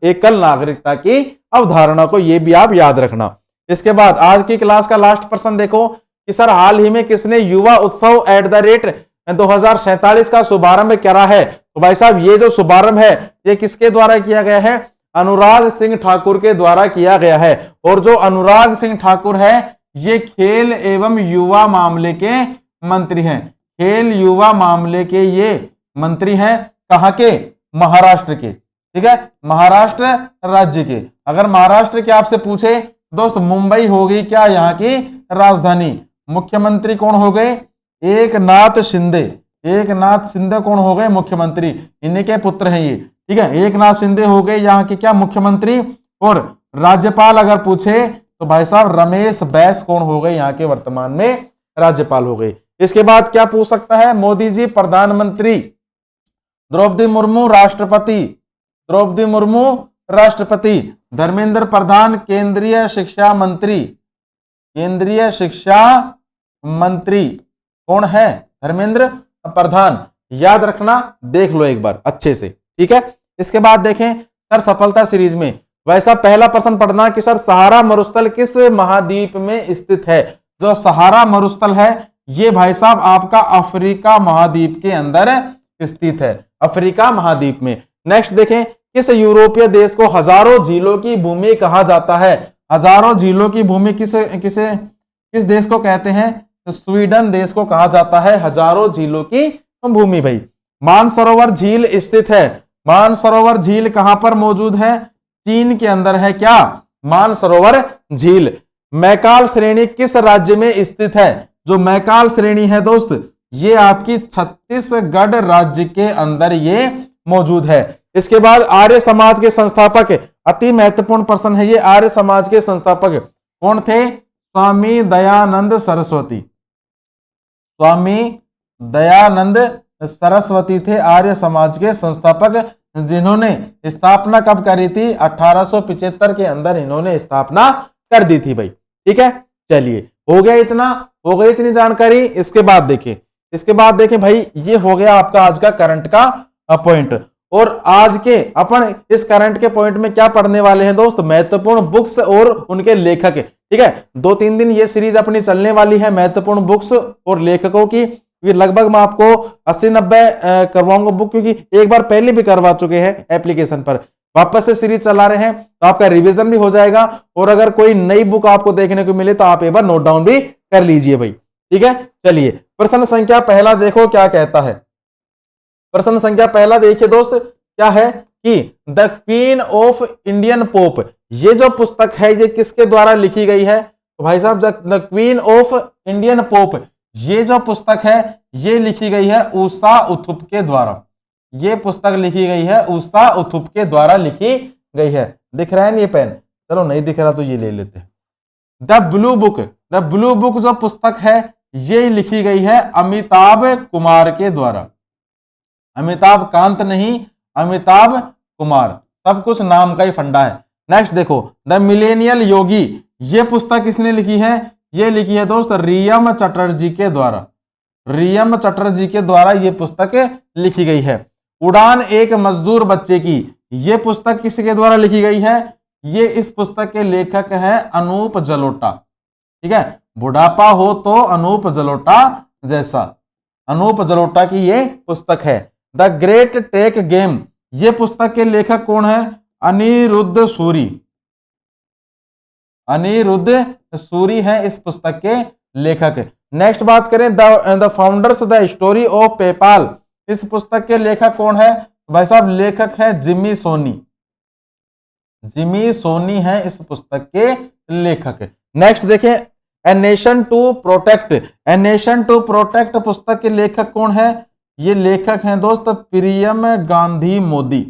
एकल नागरिकता की अवधारणा को, यह भी आप याद रखना। इसके बाद आज की क्लास का लास्ट प्रश्न देखो कि सर हाल ही में किसने युवा उत्सव @2047 का शुभारंभ करा है? तो भाई साहब ये जो शुभारंभ है ये किसके द्वारा किया गया है? अनुराग सिंह ठाकुर के द्वारा किया गया है। और जो अनुराग सिंह ठाकुर है ये खेल एवं युवा मामले के मंत्री हैं। खेल युवा मामले के ये मंत्री हैं। कहां के? महाराष्ट्र के। ठीक है, महाराष्ट्र राज्य के। अगर महाराष्ट्र के आपसे पूछे दोस्त मुंबई होगी क्या यहाँ की राजधानी? मुख्यमंत्री कौन हो गए? एकनाथ शिंदे कौन हो गए? मुख्यमंत्री। इन्हीं के पुत्र हैं ये। ठीक है, एकनाथ शिंदे हो गए यहाँ के क्या? मुख्यमंत्री। और राज्यपाल अगर पूछे तो भाई साहब रमेश बैस कौन हो गए? यहाँ के वर्तमान में राज्यपाल हो गए। इसके बाद क्या पूछ सकता है? मोदी जी प्रधानमंत्री, द्रौपदी मुर्मू राष्ट्रपति, धर्मेंद्र प्रधान केंद्रीय शिक्षा मंत्री कौन है? धर्मेंद्र प्रधान। याद रखना, देख लो एक बार अच्छे से। ठीक है, इसके बाद देखें सर सफलता सीरीज में वैसा पहला प्रश्न पढ़ना कि सर सहारा मरुस्थल किस महाद्वीप में स्थित है? जो सहारा मरुस्थल है ये भाई साहब आपका अफ्रीका महाद्वीप के अंदर स्थित है, अफ्रीका महाद्वीप में। नेक्स्ट देखें किस यूरोपीय देश को हजारों झीलों की भूमि कहा जाता है? हजारों झीलों की भूमि किस देश को कहते हैं? तो स्वीडन देश को कहा जाता है हजारों झीलों की भूमि। भाई मानसरोवर झील स्थित है, मानसरोवर झील कहां पर मौजूद है? चीन के अंदर है क्या मानसरोवर झील। मैकाल श्रेणी किस राज्य में स्थित है? जो मैकाल श्रेणी है दोस्त ये आपकी छत्तीसगढ़ राज्य के अंदर ये मौजूद है। इसके बाद आर्य समाज के संस्थापक, अति महत्वपूर्ण प्रश्न है ये, आर्य समाज के संस्थापक कौन थे? स्वामी दयानंद सरस्वती। स्वामी दयानंद सरस्वती थे आर्य समाज के संस्थापक जिन्होंने स्थापना कब करी थी? 1875 के अंदर इन्होंने स्थापना कर दी थी भाई। ठीक है, चलिए हो गया इतना, हो गई इतनी जानकारी। इसके बाद देखें भाई, ये हो गया आपका आज का करंट का पॉइंट। और आज के अपन इस करंट के पॉइंट में क्या पढ़ने वाले हैं दोस्त? महत्वपूर्ण बुक्स और उनके लेखक। ठीक है, 2-3 दिन ये सीरीज अपनी चलने वाली है महत्वपूर्ण बुक्स और लेखकों की। लगभग मैं आपको 80-90 करवाऊंगा बुक, क्योंकि एक बार पहले भी करवा चुके हैं एप्लीकेशन पर। वापस से सीरीज चला रहे हैं तो आपका रिवीजन भी हो जाएगा, और अगर कोई नई बुक आपको देखने को मिले तो आप एक बार नोट डाउन भी कर लीजिए भाई। ठीक है, चलिए प्रश्न संख्या पहला देखो क्या कहता है। प्रश्न संख्या पहला देखिए दोस्त, क्या है कि the queen of Indian pope, ये जो पुस्तक है ये किसके द्वारा लिखी गई है? तो भाई साहब the queen of Indian pope, ये जो पुस्तक है ये लिखी गई है ऊषा उथुप के द्वारा। ये पुस्तक लिखी गई है ऊषा उथुप के द्वारा लिखी गई है। दिख रहा है ना ये पेन? चलो नहीं दिख रहा तो ये ले लेते हैं। द ब्लू बुक जो पुस्तक है ये लिखी गई है अमिताभ कुमार के द्वारा। अमिताभ कांत नहीं, अमिताभ कुमार, सब कुछ नाम का ही फंडा है। नेक्स्ट देखो, द मिलेनियल योगी, ये पुस्तक किसने लिखी है? ये लिखी है दोस्त रियम चटर्जी के द्वारा। रियम चटर्जी के द्वारा ये पुस्तक लिखी गई है। उड़ान एक मजदूर बच्चे की, ये पुस्तक किसके द्वारा लिखी गई है? ये इस पुस्तक के लेखक हैं अनूप जलोटा। ठीक है, बुढ़ापा हो तो अनूप जलोटा जैसा, अनूप जलोटा की ये पुस्तक है। द ग्रेट टेक गेम, ये पुस्तक के लेखक कौन है? अनिरुद्ध सूरी। अनिरुद्ध सूरी है इस पुस्तक के लेखक। नेक्स्ट बात करें the founders the story of PayPal, इस पुस्तक के लेखक कौन है? भाई साहब लेखक है जिमी सोनी। जिमी सोनी है इस पुस्तक के लेखक। नेक्स्ट देखें, a nation to protect, a nation to protect पुस्तक के लेखक कौन है? ये लेखक हैं दोस्त प्रियम गांधी मोदी।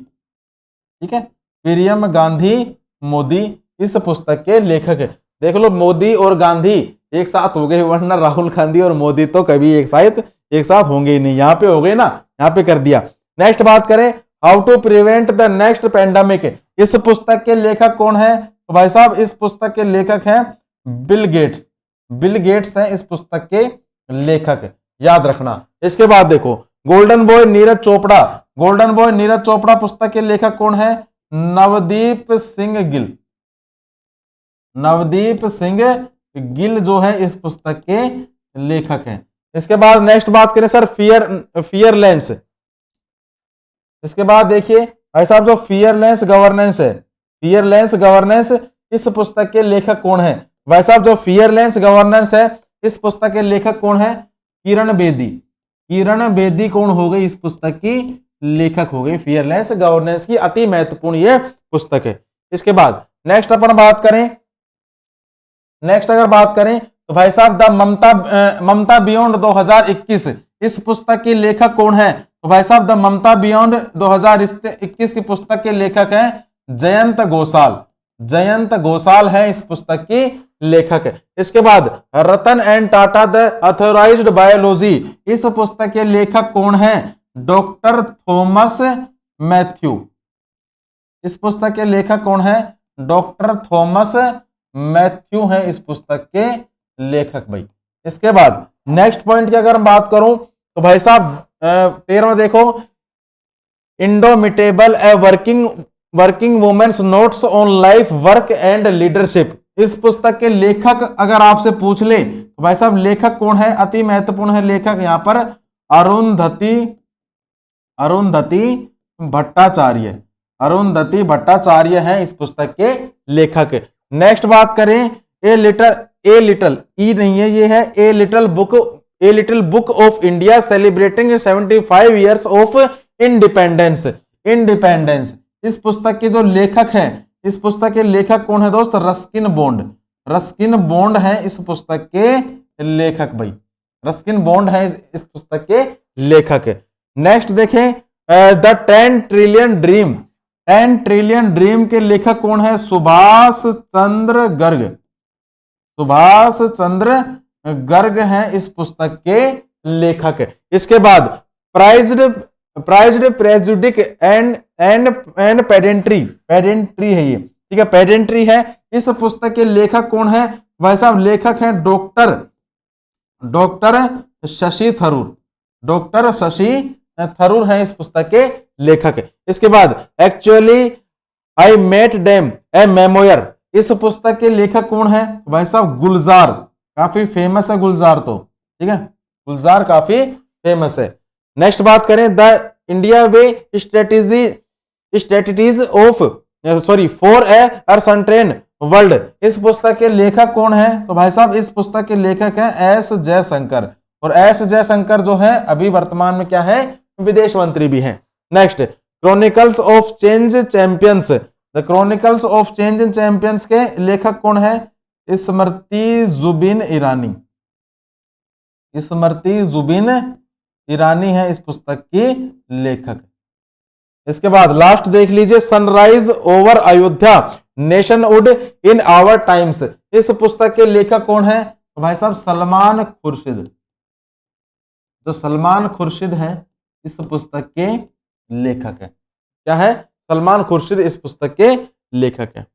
ठीक है, प्रियम गांधी मोदी इस पुस्तक के लेखक है। देख लो मोदी और गांधी एक साथ हो गए, वरना राहुल गांधी और मोदी तो कभी एक साथ होंगे ही नहीं। यहां पे हो गए ना, यहां पे कर दिया। नेक्स्ट बात करें, how to prevent the next pandemic, इस पुस्तक के लेखक कौन है? तो भाई साहब इस पुस्तक के लेखक हैं बिल गेट्स। बिल गेट्स हैं इस पुस्तक के लेखक, याद रखना। इसके बाद देखो, golden boy Neeraj Chopra, golden boy Neeraj Chopra पुस्तक के लेखक कौन है? नवदीप सिंह गिल। नवदीप सिंह गिल जो है इस पुस्तक के लेखक हैं। इसके बाद नेक्स्ट बात करें सर फियरलेंस। इसके बाद देखिए भाई साहब जो फियरलेंस गवर्नेंस है, फियरलेंस गवर्नेंस इस पुस्तक के लेखक कौन है? भाई साहब जो फियरलेंस गवर्नेंस है इस पुस्तक के लेखक कौन है? किरण बेदी। किरण बेदी कौन हो गई? इस पुस्तक की लेखक हो गई। फियरलेस गवर्नेंस की अति महत्वपूर्ण ये पुस्तक है। इसके बाद नेक्स्ट अपन बात करें, नेक्स्ट अगर बात करें तो भाई साहब द ममता बियॉन्ड 2021 इस पुस्तक के लेखक कौन है? तो भाई साहब द ममता बियॉन्ड 2021 की पुस्तक के लेखक हैं जयंत घोषाल। जयंत घोषाल है इस पुस्तक की लेखक। इसके बाद Ratan and Tata the authorised biology इस पुस्तक के लेखक कौन है? Doctor Thomas Matthew. इस पुस्तक के लेखक कौन है? डॉक्टर थॉमस मैथ्यू है इस पुस्तक के लेखक भाई। इसके बाद नेक्स्ट पॉइंट की अगर हम बात करूं तो भाई साहब 13वां देखो, indomitable a working women's notes on life work and leadership इस पुस्तक के लेखक अगर आपसे पूछ ले तो भाई साहब लेखक कौन है? अति महत्वपूर्ण है लेखक यहां पर अरुंधति भट्टाचार्य। अरुंधति भट्टाचार्य है इस पुस्तक के लेखक। नेक्स्ट बात करें ए लिटिल ई नहीं है, ये है a little book of India celebrating 75 years of independence. Independence इस पुस्तक के जो लेखक हैं, इस पुस्तक के लेखक कौन है दोस्त? Ruskin bond. रस्किन बॉन्ड है इस पुस्तक के लेखक भाई। रस्किन बॉन्ड है इस पुस्तक के लेखक। नेक्स्ट देखें the 10 trillion dream. 10 trillion dream के लेखक कौन है? सुभाष चंद्र गर्ग। सुभाष चंद्र गर्ग हैं इस पुस्तक के लेखक। इसके बाद prized prized prejudice and pedantry, pedantry है ये, ठीक है, पेडेंट्री है। इस पुस्तक के लेखक कौन है भाई साहब? लेखक है डॉक्टर शशि थरूर, डॉक्टर शशि थरूर है इस पुस्तक के लेखक। इसके बाद actually I met them a memoir, इस पुस्तक के लेखक कौन है भाई साहब? गुलजार, काफी फेमस है गुलजार तो, ठीक है, गुलजार काफी फेमस है। नेक्स्ट बात करें, the India way strategies of for a uncertain world, इस पुस्तक के लेखक कौन है? तो भाई साहब इस पुस्तक के लेखक हैं एस जयशंकर, और एस जयशंकर जो है अभी वर्तमान में क्या है? विदेश मंत्री भी हैं। Next, chronicles of change champions, the chronicles of change in champions के लेखक कौन है? स्मृति जुबिन ईरानी, स्मृति जुबिन ईरानी है इस पुस्तक की लेखक। इसके बाद लास्ट देख लीजिए, sunrise over Ayodhya nationhood in our times, इस पुस्तक के लेखक कौन है? तो भाई साहब सलमान खुर्शीद, जो सलमान खुर्शीद है इस पुस्तक के लेखक है। क्या है? सलमान खुर्शीद इस पुस्तक के लेखक है।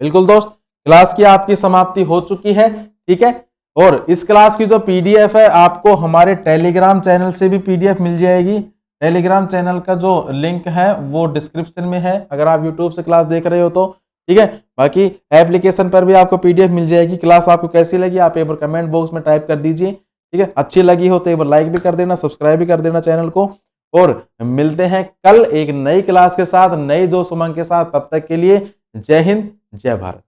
बिल्कुल दोस्त, क्लास की आपकी समाप्ति हो चुकी है, ठीक है। और इस क्लास की जो पीडीएफ है आपको हमारे टेलीग्राम चैनल से भी पीडीएफ मिल जाएगी। टेलीग्राम चैनल का जो लिंक है वो डिस्क्रिप्शन में है, अगर आप यूट्यूब से क्लास देख रहे हो तो, ठीक है। बाकी एप्लीकेशन पर भी आपको पीडीएफ मिल जाएगी। क्लास आपको कैसी लगी आप एक बार कमेंट बॉक्स में टाइप कर दीजिए, ठीक है। अच्छी लगी हो तो एक बार लाइक भी कर देना, सब्सक्राइब भी कर देना चैनल को। और मिलते हैं कल एक नई क्लास के साथ, नई जोश उमंग के साथ। तब तक के लिए जय हिंद, जय भारत।